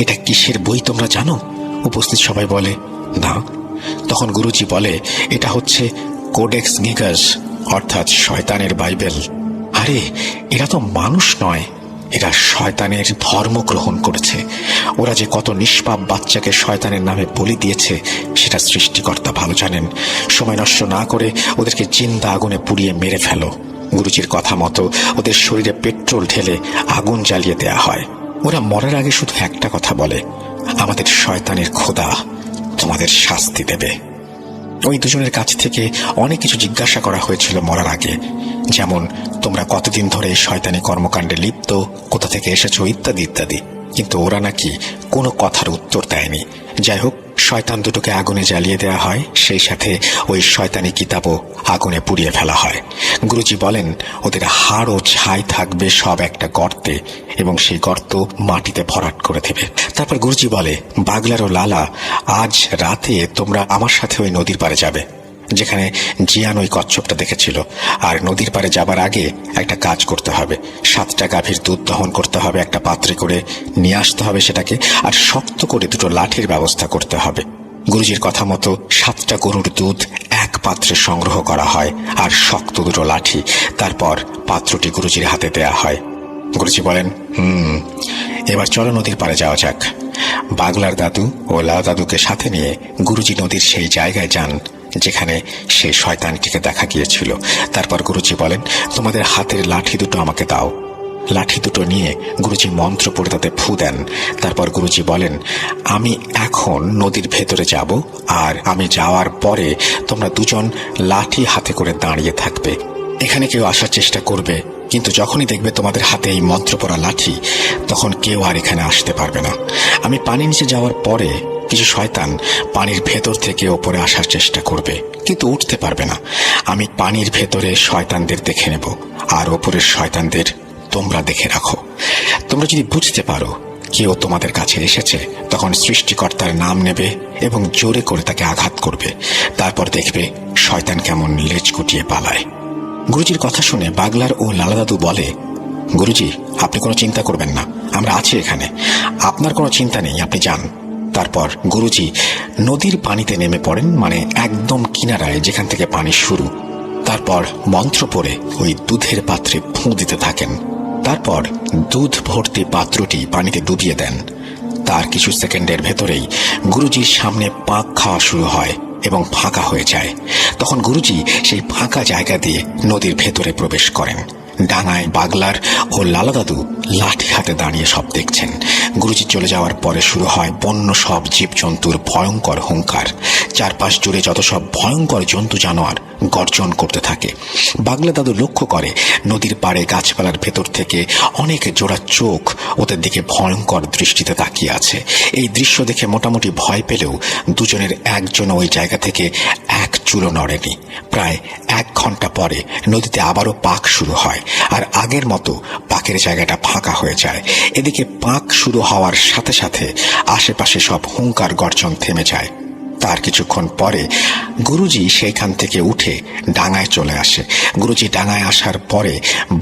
এটা কিসের বই তোমরা জানো? উপস্থিত সবাই বলে না। তখন গুরুজি বলে, এটা হচ্ছে কোডেক্স গিগাস, অর্থাৎ শয়তানের বাইবেল। আরে এরা তো মানুষ নয়, এরা শয়তানের ধর্ম গ্রহণ করেছে। ওরা যে কত নিষ্পাপ বাচ্চাকে শয়তানের নামে বলি দিয়েছে সেটা সৃষ্টিকর্তা ভালো জানেন। সময় নষ্ট না করে ওদেরকে জিন্দা আগুনে পুড়িয়ে মেরে ফেলো। গুরুজির কথা মতো ওদের শরীরে পেট্রোল ঢেলে আগুন জ্বালিয়ে দেয়া হয়। ওরা মরার আগে শুধু একটা কথা বলে, আমাদের শয়তানের খোদা তোমাদের শাস্তি দেবে। ওই দুজনের কাছ থেকে অনেক কিছু জিজ্ঞাসা করা হয়েছিল মরার আগে, যেমন তোমরা কতদিন ধরে শয়তানি কর্মকাণ্ডে লিপ্ত, কোথা থেকে এসেছো ইত্যাদি ইত্যাদি। কিন্তু ওরা নাকি কোনো কথার উত্তর দেয়নি। যাই হোক, শয়তান দুটোকে আগুনে জ্বালিয়ে দেওয়া হয়, সেই সাথে ওই শয়তানি কিতাবও আগুনে পুড়িয়ে ফেলা হয়। গুরুজি বলেন ওদের হাড় ও ছাই থাকবে সব একটা গর্তে, এবং সেই গর্ত মাটিতে ভরাট করে দেবে। তারপর গুরুজি বলে, বাগলার ও লালা, আজ রাতে তোমরা আমার সাথে ওই নদীর পাড়ে যাবে যেখানে জিয়ান ওই কচ্ছপটা দেখেছিল। আর নদীর পাড়ে যাবার আগে একটা কাজ করতে হবে, 7টা গাভীর দুধ দহন করতে হবে, একটা পাত্রে করে নিয়ে আসতে হবে সেটাকে, আর শক্ত করে 2টো লাঠির ব্যবস্থা করতে হবে। গুরুজির কথা মতো 7টা গরুর দুধ এক পাত্রে সংগ্রহ করা হয় আর শক্ত 2টো লাঠি। তারপর পাত্রটি গুরুজির হাতে দেয়া হয়। গুরুজি বলেন, এবার চলো নদীর পাড়ে যাওয়া যাক। বাগলার দাদু ও লালা দাদুকে সাথে নিয়ে গুরুজি নদীর সেই জায়গায় যান যেখানে সেই শয়তানটিকে দেখা গিয়েছিল। তারপর গুরুজি বলেন, তোমাদের হাতের লাঠি 2টো আমাকে দাও। লাঠি 2টো নিয়ে গুরুজি মন্ত্র পড়ে তাতে ফু দেন। তারপর গুরুজি বলেন, আমি এখন নদীর ভেতরে যাব, আর আমি যাওয়ার পরে তোমরা 2জন লাঠি হাতে করে দাঁড়িয়ে থাকবে। এখানে কেউ আসার চেষ্টা করবে, কিন্তু যখনই দেখবে তোমাদের হাতে এই মন্ত্র পড়া লাঠি, তখন কেউ আর এখানে আসতে পারবে না। আমি পানির নিচে যাওয়ার পরে কিছু শয়তান পানির ভেতর থেকে ওপরে আসার চেষ্টা করবে, কিন্তু উঠতে পারবে না। আমি পানির ভেতরে শয়তানদের দেখে নেব, আর ওপরের শয়তানদের তোমরা দেখে রাখো। তোমরা যদি বুঝতে পারো কেউ তোমাদের কাছে এসেছে, তখন সৃষ্টিকর্তার নাম নেবে এবং জোরে করে তাকে আঘাত করবে। তারপর দেখবে শয়তান কেমন লেজ গুটিয়ে পালায়। গুরুজির কথা শুনে বাগলার ও লালা দাদু বলে, গুরুজি, আপনি কোনো চিন্তা করবেন না, আমরা আছি এখানে, আপনার কোনো চিন্তা নেই, আপনি যান। তারপর গুরুজি নদীর পানিতে নেমে পড়েন, মানে একদম কিনারায় যেখান থেকে পানি শুরু। তারপর মন্ত্র পড়ে ওই দুধের পাত্রে ফু দিতে থাকেন। তারপর দুধ ভর্তি পাত্রটি পানিতে ডুবিয়ে দেন। তার কিছু সেকেন্ডের ভেতরেই গুরুজির সামনে পাক খাওয়া শুরু হয় এবং ফাঁকা হয়ে যায়। তখন গুরুজি সেই ফাঁকা জায়গা দিয়ে নদীর ভেতরে প্রবেশ করেন। ডাঙায় বাগলার ও লালা দাদু লাঠি হাতে দাঁড়িয়ে সব দেখছেন। গুরুজি চলে যাওয়ার পরে শুরু হয় বন্য সব জীবজন্তুর ভয়ঙ্কর হুঙ্কার। চারপাশ জুড়ে যত সব ভয়ঙ্কর জন্তু জানোয়ার গর্জন করতে থাকে। বাগলা দাদু লক্ষ্য করে নদীর পাড়ে গাছপালার ভেতর থেকে অনেক জোড়া চোখ ওদের দিকে ভয়ঙ্কর দৃষ্টিতে তাকিয়ে আছে। এই দৃশ্য দেখে মোটামুটি ভয় পেলেও দুজনের একজনও ওই জায়গা থেকে এক চুলো নড়েনি। প্রায় 1 ঘন্টা পরে নদীতে আবারও পাক শুরু হয়, আর আগের মতো পাকের জায়গাটা ফাঁকা হয়ে যায়। এদিকে পাক শুরু হওয়ার সাথে সাথে আশেপাশে সব হুঙ্কার গর্জন থেমে যায়। তার কিছুক্ষণ পরে গুরুজি সেইখান থেকে উঠে ডাঙায় চলে আসে। গুরুজি ডাঙায় আসার পরে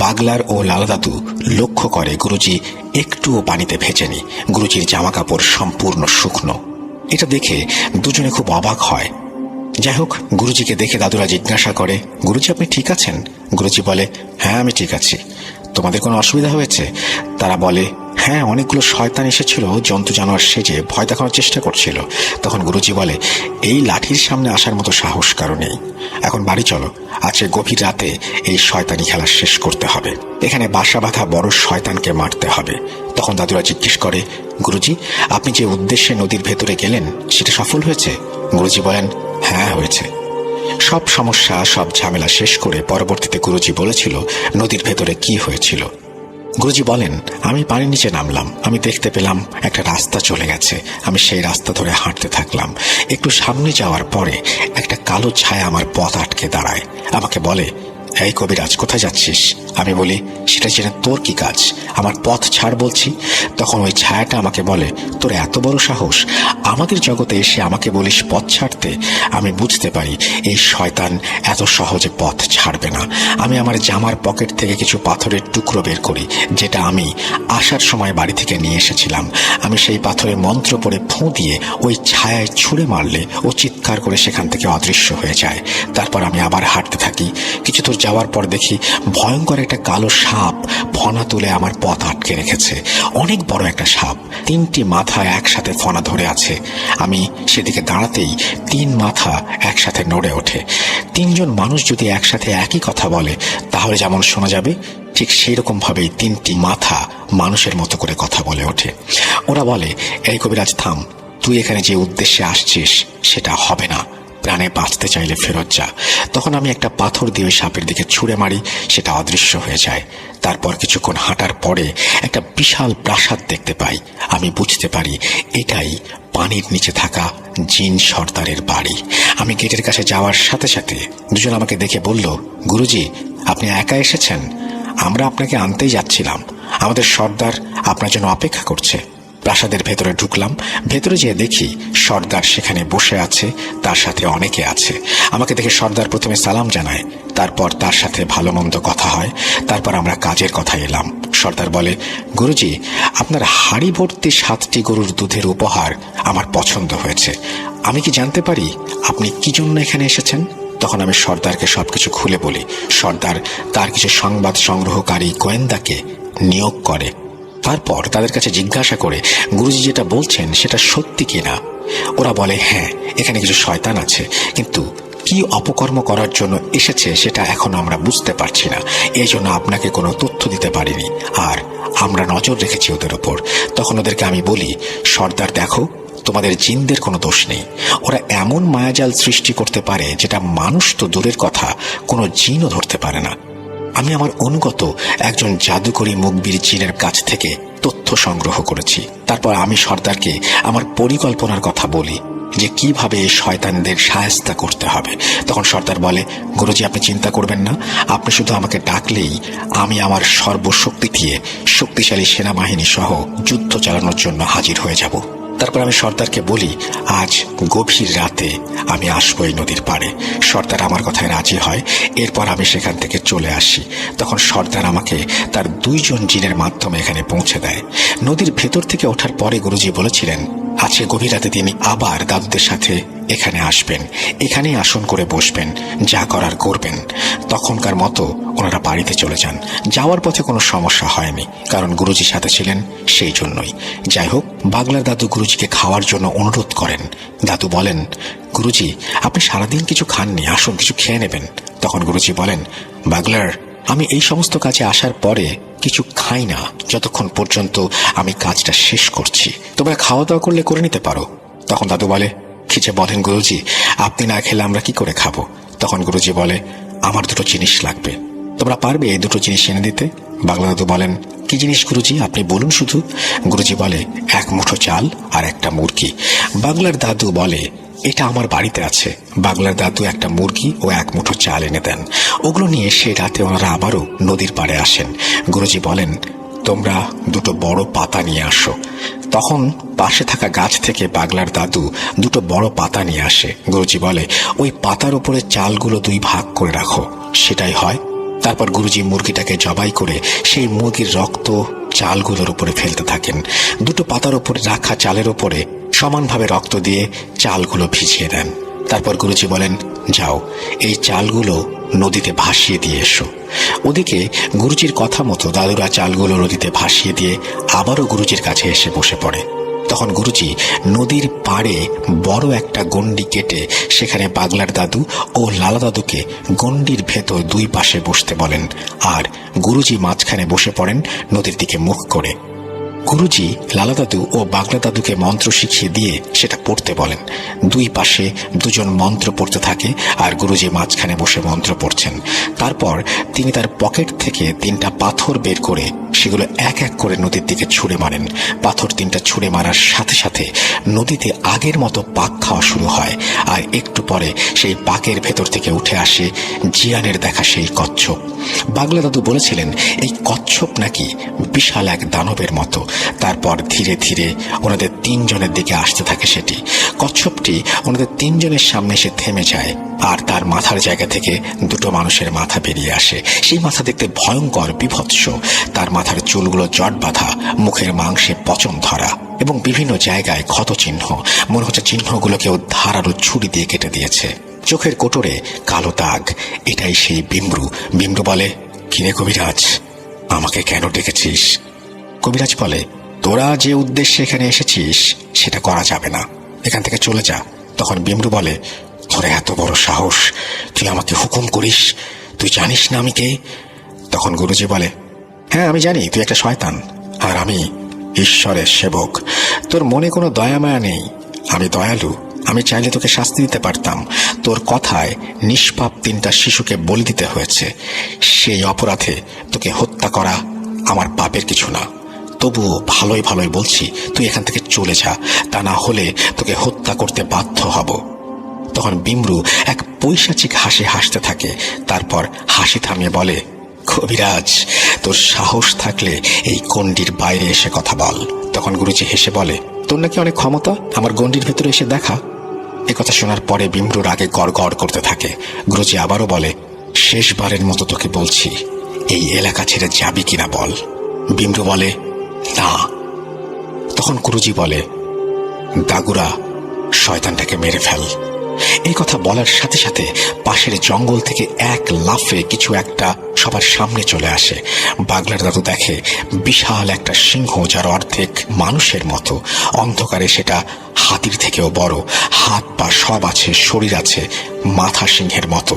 বাগলার ও লালা দাদু লক্ষ্য করে গুরুজি একটুও পানিতে ভেজেনি। গুরুজির জামা কাপড় সম্পূর্ণ শুকনো। এটা দেখে দুজনে খুব অবাক হয়। যাই হোক, গুরুজিকে দেখে দাদুরা জিজ্ঞাসা করে, গুরুজি আপনি ঠিক আছেন? গুরুজি বলে, হ্যাঁ আমি ঠিক আছি। তোমাদের কোনো অসুবিধা হয়েছে? তারা বলে, হ্যাঁ, অনেকগুলো শয়তান এসেছিল জন্তু জানোয়ার সেজে ভয় দেখানোর চেষ্টা করছিল। তখন গুরুজি বলে, এই লাঠির সামনে আসার মতো সাহস কারো নেই। এখন বাড়ি চলো, আজকে গভীর রাতে এই শয়তানি খেলা শেষ করতে হবে। এখানে বাসা বাঁধা বড় শয়তানকে মারতে হবে। তখন দাদুরা জিজ্ঞেস করে, গুরুজি আপনি যে উদ্দেশ্যে নদীর ভেতরে গেলেন সেটা সফল হয়েছে? গুরুজি বলেন, হ্যাঁ হয়েছে। সব সমস্যা সব ঝামেলা শেষ করে পরবর্তীতে গুরুজি বলেছিল নদীর ভেতরে কি হয়েছিল। গুরুজি বলেন, আমি পানির নিচে নামলাম, আমি দেখতে পেলাম একটা রাস্তা চলে গেছে। আমি সেই রাস্তা ধরে হাঁটতে থাকলাম। একটু সামনে যাওয়ার পরে একটা কালো ছায়া আমার পথ আটকে দাঁড়ায়। আমাকে বলে, এই কবিরাজ কোথায় যাচ্ছিস? আমি বলি, সেটা জেনে তোর কি কাজ? আমার পথ ছাড় বলছি। তখন ওই ছায়াটা আমাকে বলে, তোর এত বড় সাহস আমাদের জগতে এসে আমাকে বলিস পথ ছাড়তে? আমি বুঝতে পারি এই শয়তান এত সহজে পথ ছাড়বে না। আমি আমার জামার পকেট থেকে কিছু পাথরের টুকরো বের করি, যেটা আমি আসার সময় বাড়ি থেকে নিয়ে এসেছিলাম। আমি সেই পাথরে মন্ত্র পড়ে ফু দিয়ে ওই ছায়ায় ছুঁড়ে মারলে ও চিৎকার করে সেখান থেকে অদৃশ্য হয়ে যায়। তারপর আমি আবার হাঁটতে থাকি। কিছু দূর যাওয়ার পর দেখি ভয়ঙ্কর একটা কালো সাপ ফনা তুলে আমার পথ আটকে রেখেছে। অনেক বড় একটা সাপ, 3টি মাথা একসাথে ফনা ধরে আছে। আমি সেদিকে দাঁড়াতেই 3 মাথা একসাথে নড়ে ওঠে। 3জন মানুষ যদি একসাথে একই কথা বলে তাহলে যেমন শোনা যাবে, ঠিক সেই রকম ভাবেই 3টি মাথা মানুষের মতো করে কথা বলে ওঠে। ওরা বলে, এই কবিরাজ থাম, তুই এখানে যে উদ্দেশ্যে আসছিস সেটা হবে না। প্রাণে বাঁচতে চাইলে ফেরত যা। তখন আমি একটা পাথর দিয়ে ওই সাপের দিকে ছুঁড়ে মারি, সেটা অদৃশ্য হয়ে যায়। তারপর কিছুক্ষণ হাঁটার পরে একটা বিশাল প্রাসাদ দেখতে পাই। আমি বুঝতে পারি এটাই পানির নিচে থাকা জিন সর্দারের বাড়ি। আমি গেটের কাছে যাওয়ার সাথে সাথে দুজন আমাকে দেখে বলল, গুরুজি, আপনি একা এসেছেন? আমরা আপনাকে আনতেই যাচ্ছিলাম। আমাদের সর্দার আপনার জন্য অপেক্ষা করছে। প্রাসাদের ভেতরে ঢুকলাম। ভেতরে যেয়ে দেখি সর্দার সেখানে বসে আছে, তার সাথে অনেকে আছে। আমাকে দেখে সর্দার প্রথমে সালাম জানায়, তারপর তার সাথে ভালো মন্দ কথা হয়। তারপর আমরা কাজের কথা এলাম। সর্দার বলে, গুরুজি, আপনার হাড়ি ভর্তি 7টি গরুর দুধের উপহার আমার পছন্দ হয়েছে। আমি কি জানতে পারি আপনি কি জন্য এখানে এসেছেন? তখন আমি সর্দারকে সবকিছু খুলে বলি। সর্দার তার কিছু সংবাদ সংগ্রহকারী গোয়েন্দাকে নিয়োগ করে। তারপর তাদের কাছে জিজ্ঞাসা করে গুরুজি যেটা বলছেন সেটা সত্যি কিনা। ওরা বলে, হ্যাঁ, এখানে কিছু শয়তান আছে, কিন্তু কি অপকর্ম করার জন্য এসেছে সেটা এখনো আমরা বুঝতে পারছি না। এই জন্য আপনাকে কোনো তথ্য দিতে পারিনি, আর আমরা নজর রেখেছি ওদের ওপর। তখন ওদেরকে আমি বলি, সর্দার দেখো, তোমাদের জিনদের কোনো দোষ নেই। ওরা এমন মায়াজাল সৃষ্টি করতে পারে যেটা মানুষ তো দূরের কথা, কোনো জিনও ধরতে পারে না। আমি আমার অনুগত একজন জাদুকরী মুখবির জিনের কাছ থেকে তথ্য সংগ্রহ করেছি। তারপর আমি সর্দারকে আমার পরিকল্পনার কথা বলি যে কিভাবে এই শয়তানদের শায়েস্তা করতে হবে। তখন সর্দার বলে, গুরুজি, আপনি চিন্তা করবেন না, আপনি শুধু আমাকে ডাকলেই আমি আমার সর্বশক্তি দিয়ে শক্তিশালী সেনাবাহিনী সহ যুদ্ধ চালানোর জন্য হাজির হয়ে যাব। তারপর আমি সর্দারকে বলি, আজ গভীর রাতে আমি আসবো এই নদীর পাড়ে। সর্দার আমার কথায় রাজি হয়। এরপর আমি সেখান থেকে চলে আসি। তখন সর্দার আমাকে তার 2 জন জিনের মাধ্যমে এখানে পৌঁছে দেয়। নদীর ভেতর থেকে ওঠার পরে গুরুজি বলেছিলেন, আজকে গভীর রাতে তিনি আবার দাদুদের সাথে এখানে আসবেন, এখানেই আসন করে বসবেন, যা করার করবেন। তখনকার মতো ওনারা বাড়িতে চলে যান। যাওয়ার পথে কোনো সমস্যা হয়নি, কারণ গুরুজির সাথে ছিলেন সেই জন্যই। যাই হোক, বাগলার দাদু গুরুজিকে খাওয়ার জন্য অনুরোধ করেন। দাদু বলেন, গুরুজি, আপনি সারাদিন কিছু খাননি, আসুন কিছু খেয়ে নেবেন। তখন গুরুজি বলেন, বাগলার, আমি এই সমস্ত কাজে আসার পরে কিছু খাই না যতক্ষণ পর্যন্ত আমি কাজটা শেষ করছি। তোমরা খাওয়া দাওয়া করলে করে নিতে পারো। তখন দাদু বলে, কি যে বলেন গুরুজি, আপনি না খেলে আমরা কি করে খাবো? তখন গুরুজি বলে, আমার 2টো জিনিস লাগবে, তোমরা পারবে এই 2টো জিনিস এনে দিতে? বাগলা দাদু বলেন, কি জিনিস গুরুজি, আপনি বলুন শুধু। গুরুজি বলে, 1 মুঠো চাল আর একটা মুরগি। বাগলার দাদু বলে, এটা আমার বাড়িতে আছে। বাগলার দাদু একটা মুরগি ও 1 মুঠো চাল এনে দেন। ওগুলো নিয়ে সে রাতে ওনারা আবারও নদীর পাড়ে আসেন। গুরুজি বলেন, তোমরা 2টো বড় পাতা নিয়ে আসো। তখন পাশে থাকা গাছ থেকে বাগলার দাদু 2টো বড় পাতা নিয়ে আসে। গুরুজি বলে, ওই পাতার উপরে চালগুলো 2 ভাগ করে রাখো। সেটাই হয়। তারপর গুরুজি মুরগিটাকে জবাই করে সেই মুরগির রক্ত চালগুলোর উপরে ফেলতে থাকেন। 2টো পাতার উপরে রাখা চালের উপরে সমানভাবে রক্ত দিয়ে চালগুলো ভিজিয়ে দেন। তারপর গুরুজি বলেন, যাও, এই চালগুলো নদীতে ভাসিয়ে দিয়ে এসো। ওদিকে গুরুজির কথা মতো দাদুরা চালগুলো নদীতে ভাসিয়ে দিয়ে আবারও গুরুজির কাছে এসে বসে পড়ে। তখন গুরুজি নদীর পাড়ে বড় একটা গণ্ডি কেটে সেখানে বাগলার দাদু ও লালা দাদুকে গণ্ডির ভেতর 2 পাশে বসতে বলেন, আর গুরুজি মাঝখানে বসে পড়েন নদীর দিকে মুখ করে। গুরুজি লালা দাদু ও বাগলা দাদুকে মন্ত্র শিখিয়ে দিয়ে সেটা পড়তে বলেন। 2 পাশে 2 জন মন্ত্র পড়তে থাকে, আর গুরুজি মাঝখানে বসে মন্ত্র পড়ছেন। তারপর তিনি তার পকেট থেকে 3টা পাথর বের করে সেগুলো এক এক করে নদীর দিকে ছুঁড়ে মারেন। পাথর 3টা ছুঁড়ে মারার সাথে সাথে নদীতে আগের মতো পাক খাওয়া শুরু হয়, আর একটু পরে সেই পাকের ভেতর থেকে উঠে আসে জিয়ানের দেখা সেই কচ্ছপ। বাগলা দাদু বলেছিলেন এই কচ্ছপ নাকি বিশাল এক দানবের মতো। তারপর ধীরে ধীরে ওনাদের 3 জনের দিকে আসতে থাকে সেটি। কচ্ছপটি ওনাদের 3 জনের সামনে এসে থেমে যায়, আর তার মাথার জায়গা থেকে 2টো মানুষের মাথা বেরিয়ে আসে। সেই মাথা দেখতে ভয়ঙ্কর, বিভৎস। তার মাথার চুলগুলো জট বাঁধা, মুখের মাংসে পচন ধরা এবং বিভিন্ন জায়গায় ক্ষত চিহ্ন। মনে হচ্ছে চিহ্নগুলো কেউ ধারালো ছুরি দিয়ে কেটে দিয়েছে। চোখের কোটরে কালো দাগ। এটাই সেই বিমরু। বিমরু বলে, কিরে কবিরাজ, আমাকে কেন ডেকেছিস? কবিরাজ বলে, তোরা যে উদ্দেশ্যে এখানে এসেছিস সেটা করা যাবে না, এখান থেকে চলে যা। তখন বিমরু বলে, তোর এত বড় সাহস, তুই আমাকে হুকুম করিস? তুই জানিস না আমি কে? তখন গুরুজি বলে, হ্যাঁ আমি জানি তুই একটা শয়তান, আর আমি ঈশ্বরের সেবক। তোর মনে কোনো দয়া মায়া নেই। আমি দয়ালু, আমি চাইলে তোকে শাস্তি দিতে পারতাম। তোর কথায় নিষ্পাপ 3টা শিশুকে বলি দিতে হয়েছে। সেই অপরাধে তোকে হত্যা করা আমার পাপের কিছু না। তবুও ভালোই ভালোই বলছি, তুই এখান থেকে চলে যা, তা না হলে তোকে হত্যা করতে বাধ্য হব। তখন বিমরু এক পৈশাচিক হাসি হাসতে থাকে। তারপর হাসি থামিয়ে বলে, কবিরাজ, তোর সাহস থাকলে এই গণ্ডির বাইরে এসে কথা বল। তখন গুরুজি হেসে বলে, তোর নাকি অনেক ক্ষমতা, আমার গণ্ডির ভেতরে এসে দেখা। কথা শোনার পরে বিমরুর আগে গড়গড় করতে থাকে। গুরুজি আবারও বলে, শেষবারের মতো তোকে বলছি, এই এলাকা ছেড়ে যাবি কিনা বল। বিমরু বলে, না। তখন গুরুজি বলে, দাগুরা, শয়তানটাকে মেরে ফেল। এই কথা বলার সাথে সাথে পাশের জঙ্গল থেকে এক লাফে কিছু একটা সবার সামনে চলে আসে। বাগলার দাদু দেখে বিশাল একটা সিংহ, যার অর্ধেক মানুষের মতো। অন্ধকারে সেটা হাতির থেকেও বড়, হাত পা সব আছে, শরীর আছে মাথা সিংহের মতো।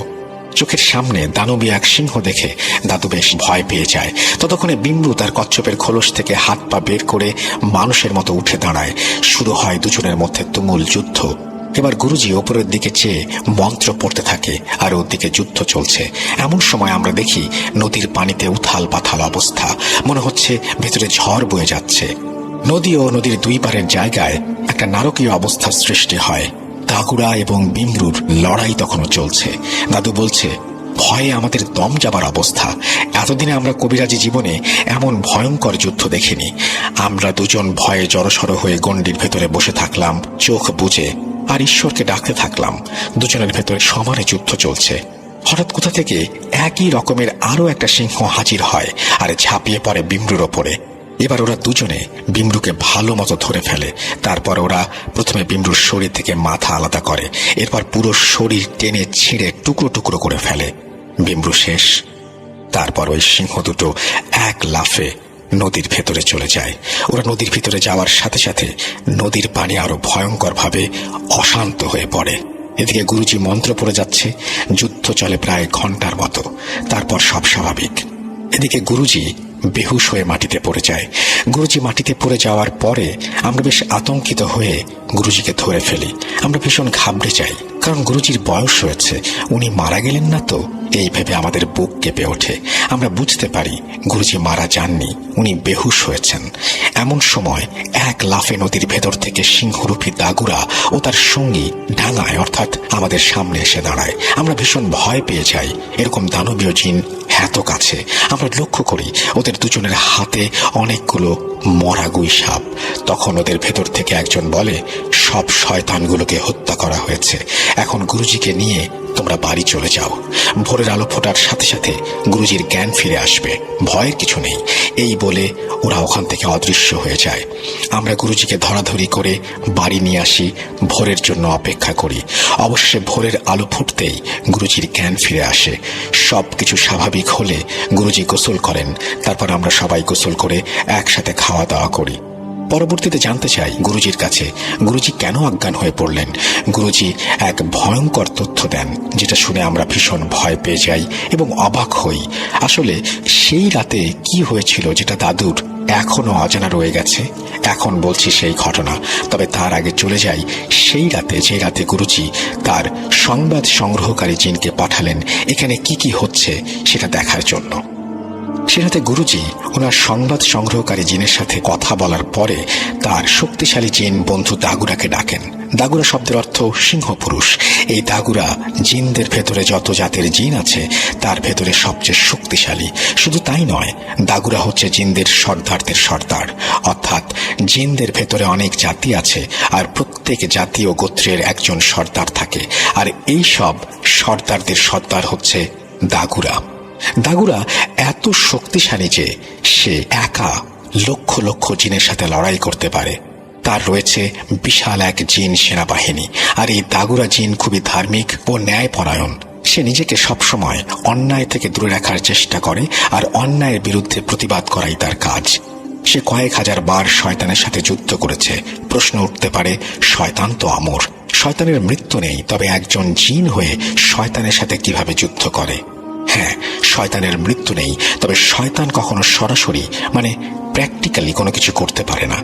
চোখের সামনে দানবী এক সিংহ দেখে দাদু বেশ ভয় পেয়ে যায়। ততক্ষণে বিমরু তার কচ্ছপের খোলস থেকে হাত পা বের করে মানুষের মতো উঠে দাঁড়ায়। শুরু হয় দুজনের মধ্যে তুমুল যুদ্ধ। এবার গুরুজি ওপরের দিকে চেয়ে মন্ত্র পড়তে থাকে, আর ওর দিকে যুদ্ধ চলছে। এমন সময় আমরা দেখি নদীর পানিতে উথাল পাথাল অবস্থা, মনে হচ্ছে ভেতরে ঝড় বয়ে যাচ্ছে। নদী ও নদীর দুই পারের জায়গায় একটা নারকীয় অবস্থার সৃষ্টি হয়। দাগুরা এবং বিমরুর লড়াই তখনও চলছে। দাদু বলছে, ভয়ে আমাদের দম যাবার অবস্থা। এতদিনে আমরা কবিরাজি জীবনে এমন ভয়ঙ্কর যুদ্ধ দেখিনি। আমরা দুজন ভয়ে জড়সড় হয়ে গণ্ডির ভেতরে বসে থাকলাম, চোখ বুজে, আর ঈশ্বরকে ডাকতে থাকলাম। দুজনের ভেতরে সমানে যুদ্ধ চলছে। হঠাৎ কোথা থেকে একই রকমের আরো একটা সিংহ হাজির হয় আর ঝাঁপিয়ে পড়ে বিমরুর ওপরে। এবার ওরা দুজনে বিমরুকে ভালো মতো ধরে ফেলে। তারপর ওরা প্রথমে বিমরুর শরীর থেকে মাথা আলাদা করে, এরপর পুরো শরীর টেনে ছিঁড়ে টুকরো টুকরো করে ফেলে। বিমরু শেষ। তারপর ওই সিংহ দুটো এক লাফে নদীর ভেতরে চলে যায়। ওরা নদীর ভিতরে যাওয়ার সাথে সাথে নদীর পানি আরো ভয়ঙ্কর ভাবে অশান্ত হয়ে পড়ে। এদিকে গুরুজি মন্ত্র পড়ে যাচ্ছে। যুদ্ধ চলে প্রায় ঘন্টার মতো। তারপর সব স্বাভাবিক। এদিকে গুরুজি বেহুশ হয়ে মাটিতে পড়ে যায়। গুরুজি মাটিতে পড়ে যাওয়ার পরে আমরা বেশ আতঙ্কিত হয়ে গুরুজিকে ধরে ফেলি। আমরা ভীষণ ঘাবড়ে যাই, কারণ গুরুজির বয়স হয়েছে, উনি মারা গেলেন না তো। এই ভেবে আমাদের বুক কেঁপে ওঠে। আমরা বুঝতে পারি গুরুজি মারা যাননি, উনি বেহুশ হয়েছেন। এমন সময় এক লাফে নদীর ভেতর থেকে সিংহরূপী দাগুরা ও তার সঙ্গী ডাঙায় অর্থাৎ আমাদের সামনে এসে দাঁড়ায়। আমরা ভীষণ ভয় পেয়ে যাই। এরকম দানবীয় জিন এত কাছে। আমরা লক্ষ্য করি ওদের দুজনের হাতে অনেকগুলো মরা গুই সাপ। তখন ওদের ভেতর থেকে একজন বলে, সব শয়তানগুলোকে হত্যা করা হয়েছে, এখন গুরুজিকে নিয়ে তোমরা বাড়ি চলে যাও। ভোরের আলো ফোটার সাথে সাথে গুরুজির জ্ঞান ফিরে আসবে, ভয়ের কিছু নেই। এই বলে ওরা ওখান থেকে অদৃশ্য হয়ে যায়। আমরা গুরুজিকে ধরাধরি করে বাড়ি নিয়ে আসি, ভোরের জন্য অপেক্ষা করি। অবশ্যই ভোরের আলো ফুটতেই গুরুজির জ্ঞান ফিরে আসে। সব কিছু স্বাভাবিক হলে গুরুজি গোসল করেন। তারপর আমরা সবাই গোসল করে একসাথে খাওয়া দাওয়া করি। পরবর্তীতে জানতে চাই গুরুজির কাছে, গুরুজি কেন অজ্ঞান হয়ে পড়লেন। গুরুজি এক ভয়ঙ্কর তথ্য দেন, যেটা শুনে আমরা ভীষণ ভয় পেয়ে যাই এবং অবাক হই। আসলে সেই রাতে কি হয়েছিল যেটা দাদুর এখনো অজানা রয়ে গেছে। এখন বলছি সেই ঘটনা, তবে তার আগে চলে যাই সেই রাতে, যে রাতে গুরুজি তার সংবাদ সংগ্রহকারী জিনকে পাঠালেন এখানে কি কি হচ্ছে সেটা দেখার জন্য। সেটাতে গুরুজি ওনার সংবাদ সংগ্রহকারী জিনের সাথে কথা বলার পরে তার শক্তিশালী জিন বন্ধু দাগুরাকে ডাকেন। দাগুরা শব্দের অর্থ সিংহ পুরুষ। এই দাগুরা জিনদের ভেতরে যত জাতের জিন আছে তার ভেতরে সবচেয়ে শক্তিশালী। শুধু তাই নয়, দাগুরা হচ্ছে জিনদের সর্দারদের সর্দার, অর্থাৎ জিনদের ভেতরে অনেক জাতি আছে আর প্রত্যেক জাতি ও গোত্রের একজন সর্দার থাকে, আর এই সব সর্দারদের সর্দার হচ্ছে দাগুরা। দাগুরা এত শক্তিশালী যে সে একা লক্ষ লক্ষ জিনের সাথে লড়াই করতে পারে। তার রয়েছে বিশাল এক জিন সেনাবাহিনী, আর এই দাগুরা জিন খুবই ধার্মিক ও ন্যায়পরায়ণ। সে নিজেকে সবসময় অন্যায় থেকে দূরে রাখার চেষ্টা করে, আর অন্যায়ের বিরুদ্ধে প্রতিবাদ করাই তার কাজ। সে কয়েক হাজার বার শয়তানের সাথে যুদ্ধ করেছে। প্রশ্ন উঠতে পারে, শয়তান তো অমর, শয়তানের মৃত্যু নেই, তবে একজন জিন হয়ে শয়তানের সাথে কিভাবে যুদ্ধ করে? হ্যাঁ, শয়তানের মৃত্যু নেই, তবে শয়তান কখনো সরাসরি প্র্যাকটিক্যালি কোনো কিছু করতে পারে না।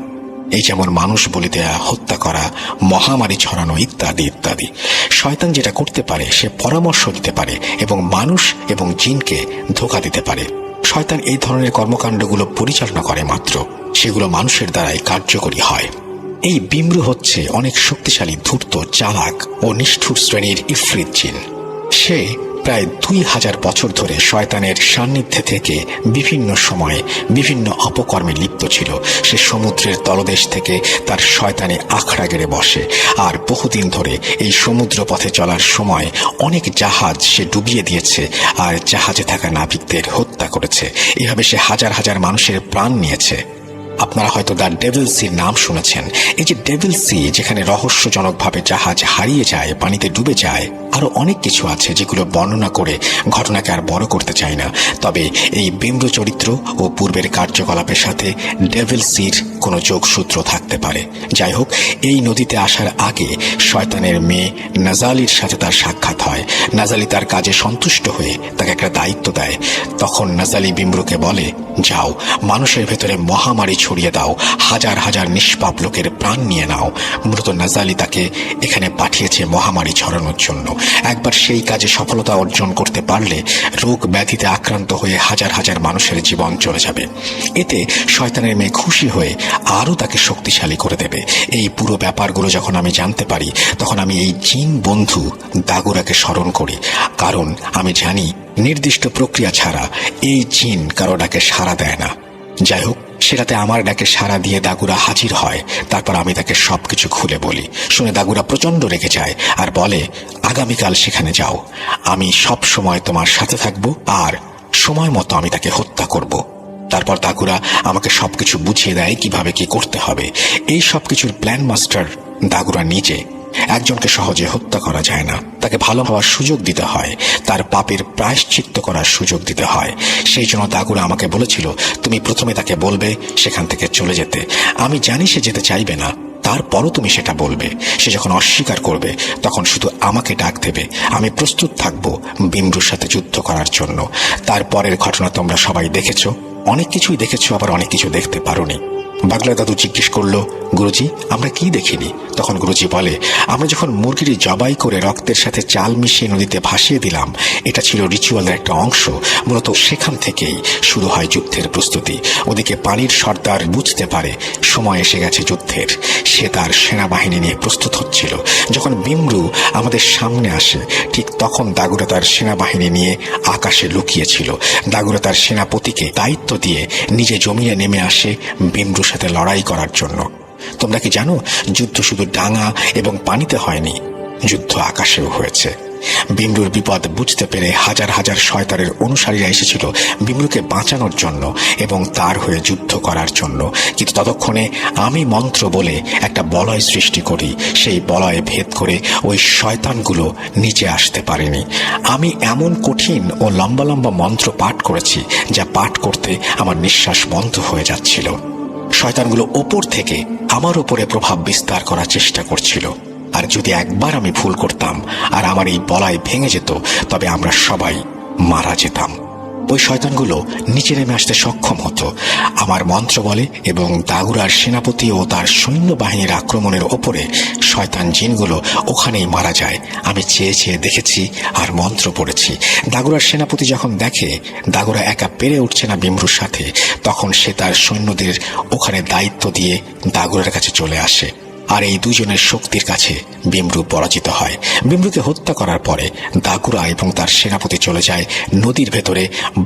এই যেমন মানুষ বলি দেয়া, হত্যা করা, মহামারী ছড়ানো ইত্যাদি ইত্যাদি। শয়তান যেটা করতে পারে, সে পরামর্শ দিতে পারে এবং মানুষ এবং জিনকে ধোঁকা দিতে পারে। শয়তান এই ধরনের কর্মকাণ্ডগুলো পরিচালনা করে মাত্র, সেগুলো মানুষের দ্বারাই কার্যকরী হয়। এই বিমরু হচ্ছে অনেক শক্তিশালী, ধূর্ত, চালাক ও নিষ্ঠুর শ্রেণীর ইফরিত জিন। সে প্রায় 2000 বছর ধরে শয়তানের সান্নিধ্যে থেকে বিভিন্ন সময়ে বিভিন্ন অপকর্মে লিপ্ত ছিল। সে সমুদ্রের তলদেশ থেকে তার শয়তানি আখড়া গেড়ে বসে, আর বহুদিন ধরে এই সমুদ্র পথে চলার সময় অনেক জাহাজ সে ডুবিয়ে দিয়েছে আর জাহাজে থাকা নাবিকদের হত্যা করেছে। এভাবে সে হাজার হাজার মানুষের প্রাণ নিয়েছে। আপনারা হয়তো দ্য ডেভিল সির নাম শুনেছেন। এই যে ডেভিল সি, যেখানে রহস্যজনকভাবে জাহাজ হারিয়ে যায়, পানিতে ডুবে যায়, আরো অনেক কিছু আছে যেগুলো বর্ণনা করে ঘটনাকে আর বড় করতে চাই না। তবে এই বিমরু চরিত্র ও পূর্বের কার্যকলাপের সাথে ডেভিল সির কোনো যোগসূত্র থাকতে পারে। যাই হোক, এই নদীতে আসার আগে শয়তানের মেয়ে নাজালির সাথে তার সাক্ষাৎ হয়। নাজালি তার কাজে সন্তুষ্ট হয়ে তাকে একটা দায়িত্ব দেয়। তখন নাজালি বিমরুকে বলে, যাও, মানুষের ভেতরে মহামারী ছড়িয়ে দাও, হাজার হাজার নিষ্পাপ লোকের প্রাণ নিয়ে নাও। মূলত নাজালি তাকে এখানে পাঠিয়েছে মহামারী ছড়ানোর জন্য। একবার সেই কাজে সফলতা অর্জন করতে পারলে রোগ ব্যাধিতে আক্রান্ত হয়ে হাজার হাজার মানুষের জীবন চলে যাবে। এতে শয়তানের মেয়ে খুশি হয়ে আরো তাকে শক্তিশালী করে দেবে। এই পুরো ব্যাপারগুলো যখন আমি জানতে পারি, তখন আমি এই জিন বন্ধু দাগুরাকে স্মরণ করি, কারণ আমি জানি নির্দিষ্ট প্রক্রিয়া ছাড়া এই জিন কারো ডাকে সাড়া দেয় না। যাই হোক, সেটাতে আমার ডাকে সাড়া দিয়ে দাগুরা হাজির হয়। তারপর আমি তাকে সবকিছু খুলে বলি। শুনে দাগুরা প্রচন্ড রেগে যায় আর বলে, আগামীকাল সেখানে যাও, আমি সব সময় তোমার সাথে থাকবো আর সময় মতো আমি তাকে হত্যা করব। তারপর দাগুরা আমাকে সবকিছু বুঝিয়ে দেয় কিভাবে কি করতে হবে। এই সবকিছুর প্ল্যান মাস্টার দাগুরা নিজে। একজনকে সহজে হত্যা করা যায় না, তাকে ভালো হওয়ার সুযোগ দিতে হয়, তার পাপের প্রায়শ্চিত্ত করার সুযোগ দিতে হয়। সেই জন্য দাগুরা আমাকে বলেছিল, তুমি প্রথমে তাকে বলবে সেখান থেকে চলে যেতে। আমি জানি সে যেতে চাইবে না, তারপরও তুমি সেটা বলবে। সে যখন অস্বীকার করবে, তখন শুধু আমাকে ডাক দেবে। আমি প্রস্তুত থাকবো বিমরুর সাথে যুদ্ধ করার জন্য। তারপরের ঘটনা তোমরা সবাই দেখেছো, অনেক কিছুই দেখেছো, আবার অনেক কিছু দেখতে পারোনি। বাগলা দাদু জিজ্ঞেস করলো, গুরুজি, আমরা কি দেখিনি? তখন গুরুজি বলে, আমরা যখন মুরগিটি জবাই করে রক্তের সাথে চাল মিশিয়ে নদীতে ভাসিয়ে দিলাম, এটা ছিল রিচুয়ালের একটা অংশ। মূলত সেখান থেকেই শুরু হয় যুদ্ধের প্রস্তুতি। ওদিকে পানির সর্দার বুঝতে পারে সময় এসে গেছে যুদ্ধের। সে তার সেনাবাহিনী নিয়ে প্রস্তুত হচ্ছিল। যখন বিমরু আমাদের সামনে আসে, ঠিক তখন দাগুরা তার সেনাবাহিনী নিয়ে আকাশে লুকিয়েছিল। দাগুরা তার সেনাপতিকে দায়িত্ব দিয়ে নিজে জমিনে নেমে আসে বিমরুর সাথে লড়াই করার জন্য। তোমরা কি জানো, যুদ্ধ শুধু ডাঙা এবং পানিতে হয়নি, যুদ্ধ আকাশেও হয়েছে। বিমরুর বিপদ বুঝতে পেরে হাজার হাজার শয়তানের অনুসারীরা এসেছিল বিমরুকে বাঁচানোর জন্য এবং তার হয়ে যুদ্ধ করার জন্য। কিন্তু ততক্ষণে আমি মন্ত্র বলে একটা বলয় সৃষ্টি করি। সেই বলয় ভেদ করে ওই শয়তানগুলো নিচে আসতে পারেনি। আমি এমন কঠিন ও লম্বা লম্বা মন্ত্র পাঠ করেছি, যা পাঠ করতে আমার নিঃশ্বাস বন্ধ হয়ে যাচ্ছিল। শয়তানগুলো ওপর থেকে আমার উপরে প্রভাব বিস্তার করার চেষ্টা করছিল। আর যদি একবার আমি ভুল করতাম আর আমার এই বলয় ভেঙে যেত, তবে আমরা সবাই মারা যেতাম। ওই শয়তানগুলো নিচে নেমে আসতে সক্ষম হতো আমার মন্ত্র বলে, এবং দাগুরার সেনাপতি ও তার সৈন্যবাহিনীর আক্রমণের ওপরে শয়তান জিনগুলো ওখানেই মারা যায়। আমি চেয়ে চেয়ে দেখেছি আর মন্ত্র পড়েছি। দাগুরার সেনাপতি যখন দেখে দাগুরা একা পেরে উঠছে না বিমরুর সাথে, তখন সে তার সৈন্যদের ওখানে দায়িত্ব দিয়ে দাগুরার কাছে চলে আসে। আর এই দুজনের শক্তির কাছে বিমরু পরাজিত হয়। বিমরুকে হত্যা করার পরে দাগুরা এবং তার সেনাপতি চলে যায় নদীর ভেতরে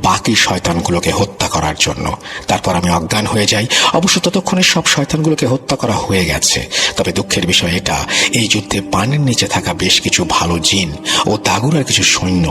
বাকি শয়তানগুলোকে হত্যা করার জন্য। তারপর আমি অজ্ঞান হয়ে যাই। অবশ্য ততক্ষণে সব শয়তানগুলোকে হত্যা করা হয়ে গেছে। তবে দুঃখের বিষয় এটা, এই যুদ্ধে পানির নিচে থাকা বেশ কিছু ভালো জিন ও দাগুরার কিছু সৈন্য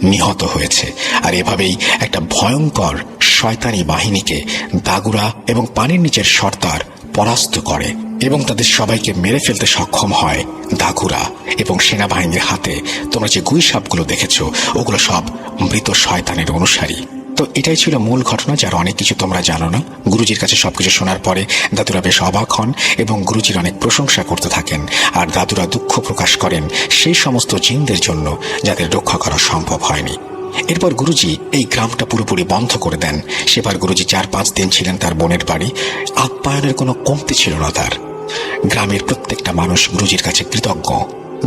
নিহত হয়েছে। আর এভাবেই একটা ভয়ঙ্কর শয়তানি বাহিনীকে দাগুরা এবং পানির নিচের সর্দার পরাস্ত করে এবং তাদের সবাইকে মেরে ফেলতে সক্ষম হয় দাগুরা এবং সেনাবাহিনীর হাতে। তোমরা যে গুই সাপগুলো দেখেছো, ওগুলো সব মৃত শয়তানের অনুসারী। তো এটাই ছিল মূল ঘটনা, যার অনেক কিছু তোমরা জানো না। গুরুজির কাছে সবকিছু শোনার পরে দাদুরা বেশ অবাক হন এবং গুরুজির অনেক প্রশংসা করতে থাকেন। আর দাদুরা দুঃখ প্রকাশ করেন সেই সমস্ত জিনদের জন্য যাদের রক্ষা করা সম্ভব হয়নি। এরপর গুরুজি এই গ্রামটা পুরোপুরি বন্ধ করে দেন। সেবার গুরুজি 4-5 দিন ছিলেন তার বোনের বাড়ি। আপ্যায়নের কোনো কমতি ছিল না তার। গ্রামের প্রত্যেকটা মানুষ গুরুজির কাছে কৃতজ্ঞ।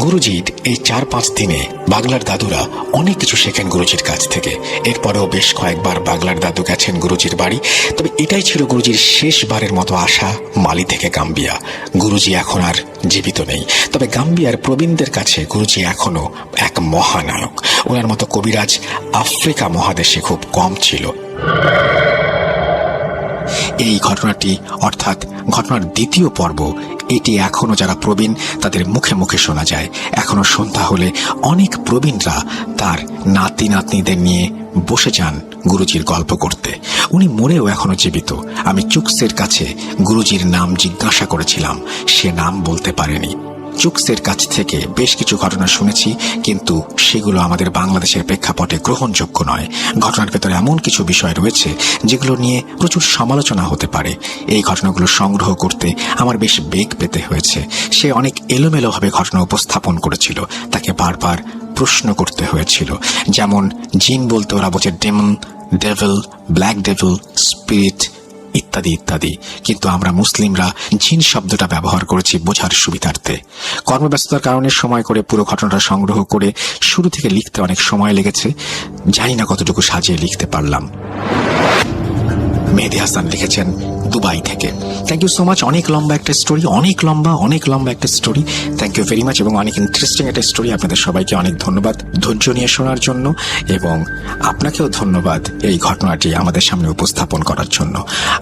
গুরুজির এই 4-5 দিনে বাগলার দাদুরা অনেক কিছু শেখেন গুরুজির কাছ থেকে। এরপরেও বেশ কয়েকবার বাগলার দাদু গেছেন গুরুজির বাড়ি। তবে এটাই ছিল গুরুজির শেষবারের মতো আসা মালি থেকে গাম্বিয়া। গুরুজি এখন আর জীবিত নেই, তবে গাম্বিয়ার প্রবীণদের কাছে গুরুজি এখনো এক মহানায়ক। ওনার মতো কবিরাজ আফ্রিকা মহাদেশে খুব কম ছিল। এই ঘটনাটি অর্থাৎ ঘটনার দ্বিতীয় পর্ব, এটি এখনো যারা প্রবীণ তাদের মুখে মুখে শোনা যায়। এখনো সন্ধ্যা হলে অনেক প্রবীণরা তার নাতি নাতনিদের নিয়ে বসে যান গুরুজির গল্প করতে। উনি মরেও এখনো জীবিত। আমি চুকসের কাছে গুরুজির নাম জিজ্ঞাসা করেছিলাম, সে নাম বলতে পারেনি। চুকসের কাছ থেকে বেশ কিছু ঘটনা শুনেছি, কিন্তু সেগুলো আমাদের বাংলাদেশের প্রেক্ষাপটে গ্রহণযোগ্য নয়। ঘটনার ভেতরে এমন কিছু বিষয় রয়েছে যেগুলো নিয়ে প্রচুর সমালোচনা হতে পারে। এই ঘটনাগুলো সংগ্রহ করতে আমার বেশ বেগ পেতে হয়েছে। সে অনেক এলোমেলোভাবে ঘটনা উপস্থাপন করেছিল, তাকে বারবার প্রশ্ন করতে হয়েছিল। যেমন জিন বলতে ওরা বোঝে demon, devil, black devil, spirit ইত্যাদি ইত্যাদি। কিন্তু আমরা মুসলিমরা জিন শব্দটা ব্যবহার করেছি বোঝার সুবিধার্থে। কর্মব্যস্ততার কারণে সময় করে পুরো ঘটনাটা সংগ্রহ করে শুরু থেকে লিখতে অনেক সময় লেগেছে। জানি না কতটুকু সাজিয়ে লিখতে পারলাম। মেহেদী হাসান লিখেছেন দুবাই থেকে। Thank you so much. অনেক লম্বা একটা স্টোরি, অনেক লম্বা একটা story. Thank you very much, এবং অনেক ইন্টারেস্টিং একটা স্টোরি। আপনাদের সবাইকে অনেক ধন্যবাদ ধৈর্য নিয়ে শোনার জন্য, এবং আপনাকেও ধন্যবাদ এই ঘটনাটি আমাদের সামনে উপস্থাপন করার জন্য।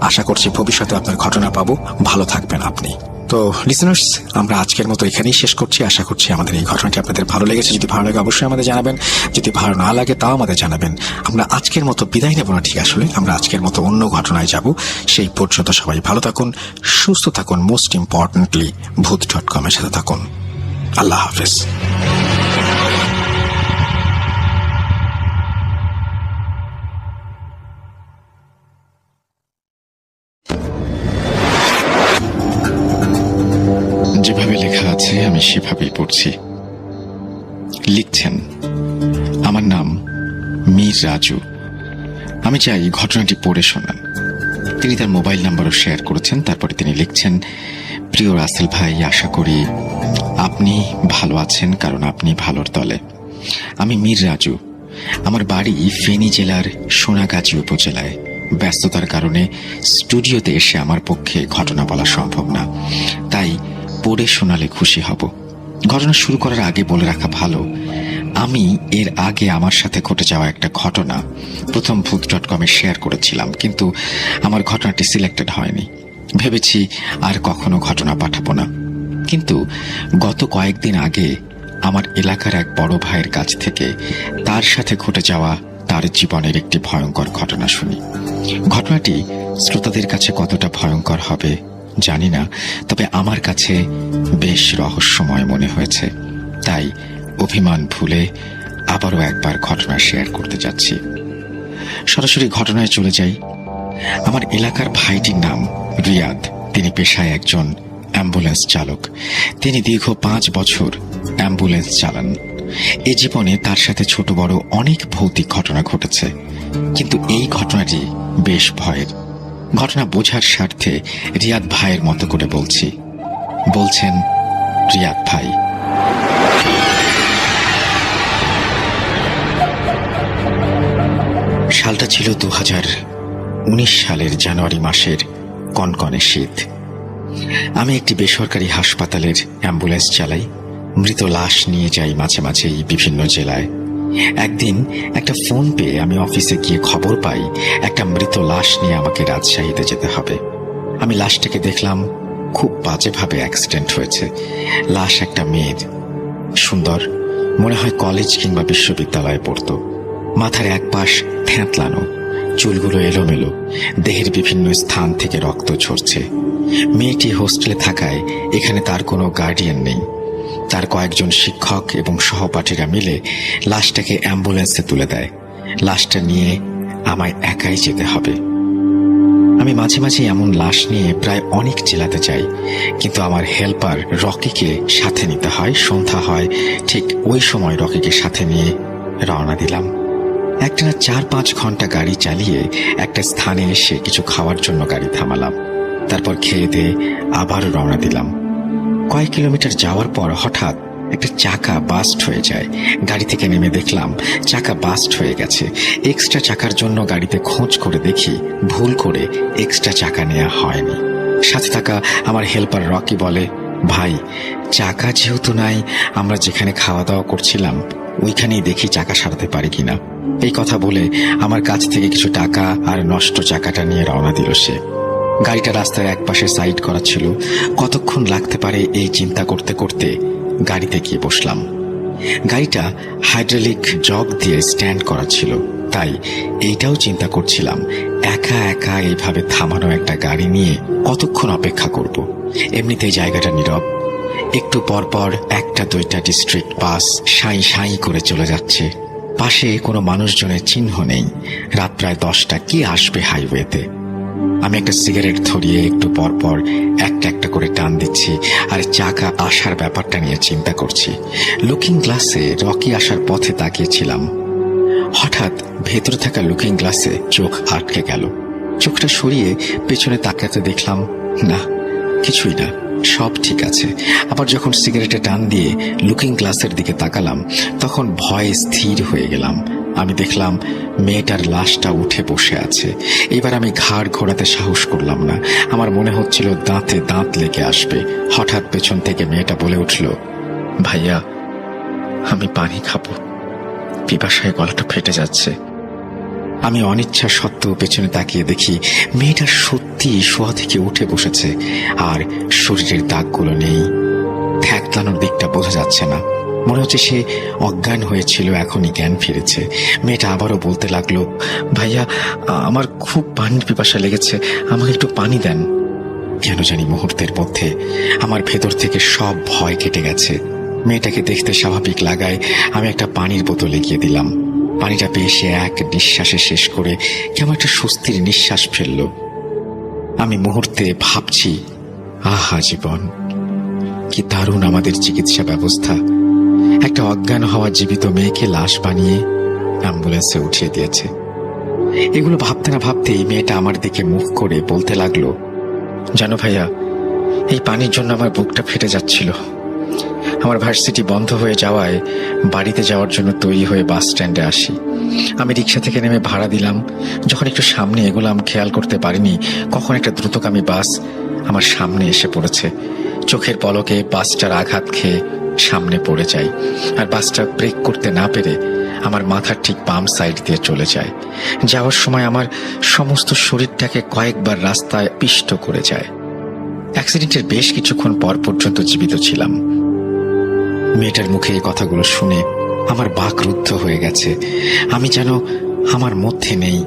আশা করছি ভবিষ্যতে আপনার ঘটনা পাবো। ভালো থাকবেন আপনি। তো লিসেনার্স, আমরা আজকের মতো এখানেই শেষ করছি। আশা করছি আমাদের এই ঘটনাটি আপনাদের ভালো লেগেছে। যদি ভালো লাগে অবশ্যই আমাদের জানাবেন, যদি ভালো না লাগে তাও আমাদের জানাবেন। আমরা আজকের মতো বিদায় নেব না, ঠিক আসলে আমরা আজকের মতো অন্য ঘটনায় যাব। সেই পর্যন্ত সবাই ভালো থাকুন, সুস্থ থাকুন, মোস্ট ইম্পর্টেন্টলি ভূত.com এর সাথে থাকুন। আল্লাহ হাফেজ। যেভাবে লেখা আছে আমি সেভাবেই পড়ছি। লিখছেন, আমার নাম মীর রাজু। আমি চাই ঘটনাটি পড়ে শোনান। তিনি তার মোবাইল নাম্বারও শেয়ার করেছেন। তারপরে তিনি লিখছেন, প্রিয় রাসেল ভাই, আশা করি আপনি ভালো আছেন, কারণ আপনি ভালোর দলে। আমি মীর রাজু। আমার বাড়ি ফেনী জেলার সোনাগাজী উপজেলায়। ব্যস্ততার কারণে স্টুডিওতে এসে আমার পক্ষে ঘটনা বলা সম্ভব না, তাই পড়ে শোনালে খুশি হব। ঘটনা শুরু করার আগে বলে রাখা ভালো, আমি এর আগে আমার সাথে ঘটে যাওয়া একটা ঘটনা প্রথম ভূত.com এ শেয়ার করেছিলাম, কিন্তু আমার ঘটনাটি সিলেক্টেড হয়নি। ভেবেছি আর কখনো ঘটনা পাঠাবো না। কিন্তু গত কয়েকদিন আগে আমার এলাকার এক বড় ভাইয়ের কাছ থেকে তার সাথে ঘটে যাওয়া তার জীবনের একটি ভয়ঙ্কর ঘটনা শুনি। ঘটনাটি শ্রোতাদের কাছে কতটা ভয়ঙ্কর হবে জানি না, তবে আমার কাছে বেশ রহস্যময় মনে হয়েছে। তাই অভিমান ভুলে আবারও একবার ঘটনা শেয়ার করতে যাচ্ছি। সরাসরি ঘটনায় চলে যাই। আমার এলাকার ভাইটির নাম রিয়াদ। তিনি পেশায় একজন অ্যাম্বুলেন্স চালক। তিনি দীর্ঘ 5 বছর অ্যাম্বুলেন্স চালান। এ জীবনে তার সাথে ছোট বড় অনেক ভৌতিক ঘটনা ঘটেছে, কিন্তু এই ঘটনাটি বেশ ভয়ের। ঘটনা বোঝার স্বার্থে রিয়াদ ভাইয়ের মতো করে বলছি। বলছেন রিয়াদ ভাই। সালটা ছিল 2019 সালের জানুয়ারি মাসের কনকনে শীত। আমি একটি বেসরকারি হাসপাতালের অ্যাম্বুলেন্স চালাই। মৃত লাশ নিয়ে যাই মাঝে মাঝেই বিভিন্ন জেলায়। একদিন একটা ফোন পেয়ে আমি অফিসে গিয়ে খবর পাই একটা মৃত লাশ নিয়ে আমাকে রাজশাহীতে যেতে হবে। আমি লাশটাকে দেখলাম, খুব বাজেভাবে অ্যাক্সিডেন্ট হয়েছে। লাশ একটা মেয়ের, সুন্দর, মনে হয় কলেজ কিংবা বিশ্ববিদ্যালয়ে পড়তো। মাথার এক পাশ থ্যাঁতলানো, চুলগুলো এলোমেলো, দেহের বিভিন্ন স্থান থেকে রক্ত ঝরছে। মেয়েটি হোস্টেলে থাকায় এখানে তার কোনো গার্ডিয়ান নেই। তার কয়েকজন শিক্ষক এবং সহপাঠীরা মিলে লাশটাকে অ্যাম্বুলেন্সে তুলে দেয়। লাশটা নিয়ে আমায় একাই যেতে হবে। আমি মাঝে মাঝে এমন লাশ নিয়ে প্রায় অনেক জেলাতে যাই, কিন্তু আমার হেল্পার রকিকে সাথে নিতে হয়। সন্ধ্যা হয়, ঠিক ওই সময় রকিকে সাথে নিয়ে রওনা দিলাম। একটানা 4-5 ঘন্টা গাড়ি চালিয়ে একটা স্থানে এসে কিছু খাওয়ার জন্য গাড়ি থামালাম। তারপর খেয়ে দিয়ে আবার রওনা দিলাম। কয়েক কিলোমিটার যাওয়ার পর হঠাৎ একটা চাকা বাস্ট হয়ে যায়। গাড়ি থেকে নেমে দেখলাম চাকা বাস্ট হয়ে গেছে। এক্সট্রা চাকার জন্য গাড়িতে খোঁজ করে দেখি ভুল করে এক্সট্রা চাকা নেওয়া হয়নি। সাথে থাকা আমার হেল্পার রকি বলে, ভাই, চাকা যেহেতু নাই, আমরা যেখানে খাওয়া দাওয়া করছিলাম ওইখানেই দেখি চাকা সারাতে পারি কিনা। এই কথা বলে আমার কাছ থেকে কিছু টাকা আর নষ্ট চাকাটা নিয়ে রওনা দিল সে। গাড়িটা রাস্তার একপাশে সাইড করা ছিল। কতক্ষণ লাগতে পারে এই চিন্তা করতে করতে গাড়িতে গিয়ে বসলাম। গাড়িটা হাইড্রোলিক জগ দিয়ে স্ট্যান্ড করা ছিল, তাই এইটাও চিন্তা করছিলাম একা একা এইভাবে থামানো একটা গাড়ি নিয়ে কতক্ষণ অপেক্ষা করব। এমনিতেই জায়গাটা নীরব। একটু পরপর 1-2টা ডিস্ট্রিক্ট বাস সাঁই সাঁই করে চলে যাচ্ছে। পাশে কোনো মানুষজনের চিহ্ন নেই। রাত প্রায় 10টা। কি আসবে হাইওয়েতে? আমি একটা সিগারেট ধরিয়ে একটু পরপর একটা একটা করে টান দিচ্ছি আর চাকা আসার ব্যাপারটা নিয়ে চিন্তা করছি। লুকিং গ্লাসে রকি আসার পথে তাকিয়েছিলাম। হঠাৎ ভেতরে থাকা লুকিং গ্লাসে চোখ আটকে গেল। চোখটা সরিয়ে পেছনে তাকাতে দেখলাম না, কিছুই না, সব ঠিক আছে। আবার যখন সিগারেটে টান দিয়ে লুকিং গ্লাসের দিকে তাকালাম তখন ভয়ে স্থির হয়ে গেলাম। আমি দেখলাম মেয়েটার লাশটা উঠে বসে আছে। এবার আমি ঘাড় ঘোরাতে সাহস করলাম না। আমার মনে হচ্ছিল দাঁতে দাঁত লেগে আসবে। হঠাৎ পেছন থেকে মেয়েটা বলে উঠল, ভাইয়া, আমি পানি খাবো, পিপাসায় গলাটা ফেটে যাচ্ছে। আমি অনিচ্ছা সত্ত্বেও পেছনে তাকিয়ে দেখি মেয়েটা সত্যি শোয়া থেকে উঠে বসেছে আর শরীরের দাগগুলো নেই। থ্যাকলানোর দিকটা বোঝা যাচ্ছে না। মনে হচ্ছে সে অজ্ঞান হয়েছিল, এখনই জ্ঞান ফিরেছে। মেয়েটা আবারও বলতে লাগলো, ভাইয়া, আমার খুব পানির পিপাসা লেগেছে, আমাকে একটু পানি দেন। কেন জানি মুহূর্তের মধ্যে আমার ভেতর থেকে সব ভয় কেটে গেছে। মেয়েটাকে দেখতে স্বাভাবিক লাগায় আমি একটা পানির বোতল এগিয়ে দিলাম। পানিটা পেয়ে সে এক নিঃশ্বাসে শেষ করে কেমন একটা স্বস্তির নিঃশ্বাস ফেলল। আমি মুহূর্তে ভাবছি, আহা জীবন, কি দারুণ আমাদের চিকিৎসা ব্যবস্থা। একটা অজ্ঞান হওয়া জীবিত মেয়েকে লাশ বানিয়ে অ্যাম্বুলেন্সে উঠিয়ে দিয়েছে। এগুলো ভাবতে না ভাবতেই মেয়েটা আমার দিকে মুখ করে বলতে লাগলো, জানো ভাইয়া, এই পানির জন্য আমার বুকটা ফেটে যাচ্ছিল। আমার ভার্সিটি বন্ধ হয়ে যাওয়ায় বাড়িতে যাওয়ার জন্য তৈরি হয়ে বাস স্ট্যান্ডে আসি। আমি রিক্সা থেকে নেমে ভাড়া দিলাম। যখন একটু সামনে এগোলাম খেয়াল করতে পারিনি কখন একটা দ্রুতগামী বাস আমার সামনে এসে পড়েছে। চোখের পলকে বাসটার আঘাত খেয়ে সামনে পড়ে যাই আর বাসটা ব্রেক করতে না পেরে আমার মাথার ঠিক বাম সাইড দিয়ে চলে যায়। যাওয়ার সময় আমার সমস্ত শরীরটাকে কয়েকবার রাস্তায় পিষ্ট করে যায়। অ্যাক্সিডেন্টের বেশ কিছুক্ষণ পর পর্যন্ত জীবিত ছিলাম। মেয়েটার মুখে এই কথাগুলো শুনে আমার বাক রুদ্ধ হয়ে গেছে। আমি যেন আমার মধ্যে নেই,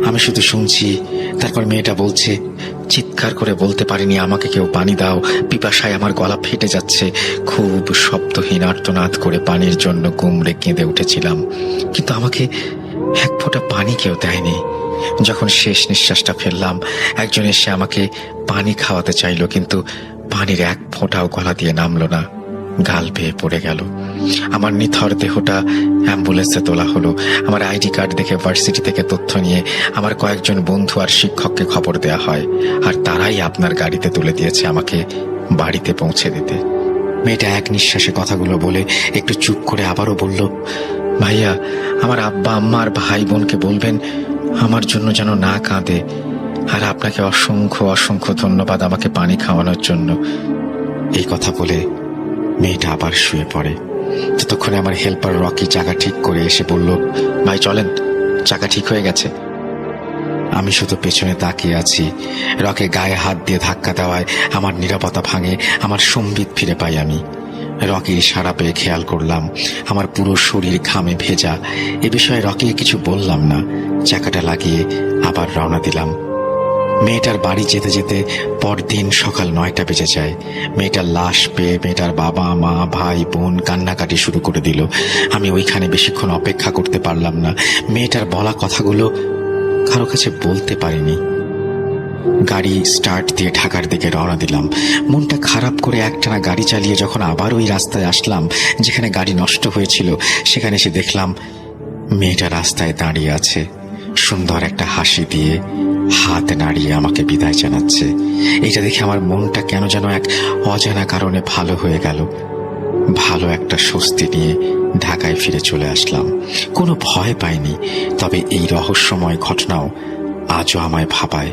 আমি শুধু শুনছি। তারপর মেয়েটা বলছে, চিৎকার করে বলতে পারিনি, আমাকে কেউ পানি দাও, পিপাসায় আমার গলা ফেটে যাচ্ছে। খুব শব্দহীন আর্তনাদ করে পানির জন্য গুমড়ে কেঁদে উঠেছিলাম, কিন্তু আমাকে এক ফোঁটা পানি কেউ দেয়নি। যখন শেষ নিঃশ্বাসটা ফেললাম একজন এসে আমাকে পানি খাওয়াতে চাইল, কিন্তু পানির এক ফোঁটাও গলা দিয়ে নামলো না, গাল বেয়ে পড়ে গেল। আমার নিথর দেহটা অ্যাম্বুলেন্সে তোলা হলো। আমার আইডি কার্ড দেখে ভার্সিটি থেকে তথ্য নিয়ে আমার কয়েকজন বন্ধু আর শিক্ষককে খবর দেয়া হয়, আর তারাই আপনার গাড়িতে তুলে দিয়েছে আমাকে বাড়িতে পৌঁছে দিতে। মেয়েটা এক নিঃশ্বাসে কথাগুলো বলে একটু চুপ করে আবারও বলল, ভাইয়া, আমার আব্বা আম্মা আর ভাই বোনকে বলবেন আমার জন্য যেন না কাঁদে, আর আপনাকে অসংখ্য অসংখ্য ধন্যবাদ আমাকে পানি খাওয়ানোর জন্য। এই কথা বলে মেয়েটা আবার শুয়ে পড়ে। ততক্ষণে আমার হেল্পার রকি চাকা ঠিক করে এসে বলল, ভাই চলেন, চাকা ঠিক হয়ে গেছে। আমি শুধু পেছনে তাকিয়ে আছি। রকে গায়ে হাত দিয়ে ধাক্কা দেওয়ায় আমার নীরবতা ভাঙে, আমার সম্বিত ফিরে পাই আমি। রকির ইশারা পেয়ে খেয়াল করলাম আমার পুরো শরীর ঘামে ভেজা। এ বিষয়ে রকিকে কিছু বললাম না, চাকাটা লাগিয়ে আবার রওনা দিলাম। মেয়েটার বাড়ি যেতে যেতে পরদিন সকাল 9টা বেজে যায়। মেয়েটার লাশ পেয়ে মেয়েটার বাবা মা ভাই বোন কান্নাকাটি শুরু করে দিল। আমি ওইখানে বেশিক্ষণ অপেক্ষা করতে পারলাম না। মেয়েটার বলা কথাগুলো কারো কাছে বলতে পারিনি। গাড়ি স্টার্ট দিয়ে ঢাকার দিকে রওনা দিলাম। মনটা খারাপ করে একটানা গাড়ি চালিয়ে যখন আবার ওই রাস্তায় আসলাম যেখানে গাড়ি নষ্ট হয়েছিল, সেখানে এসে দেখলাম মেয়েটা রাস্তায় দাঁড়িয়ে আছে, সুন্দর একটা হাসি দিয়ে হাত নাড়িয়ে আমাকে বিদায় জানাচ্ছে। এটা দেখে আমার মনটা কেন যেন এক অজানা কারণে ভালো হয়ে গেল। ভালো একটা স্বস্তি নিয়ে ঢাকায় ফিরে চলে আসলাম। কোনো ভয় পাইনি, তবে এই রহস্যময় ঘটনাও আজও আমায় ভাবায়।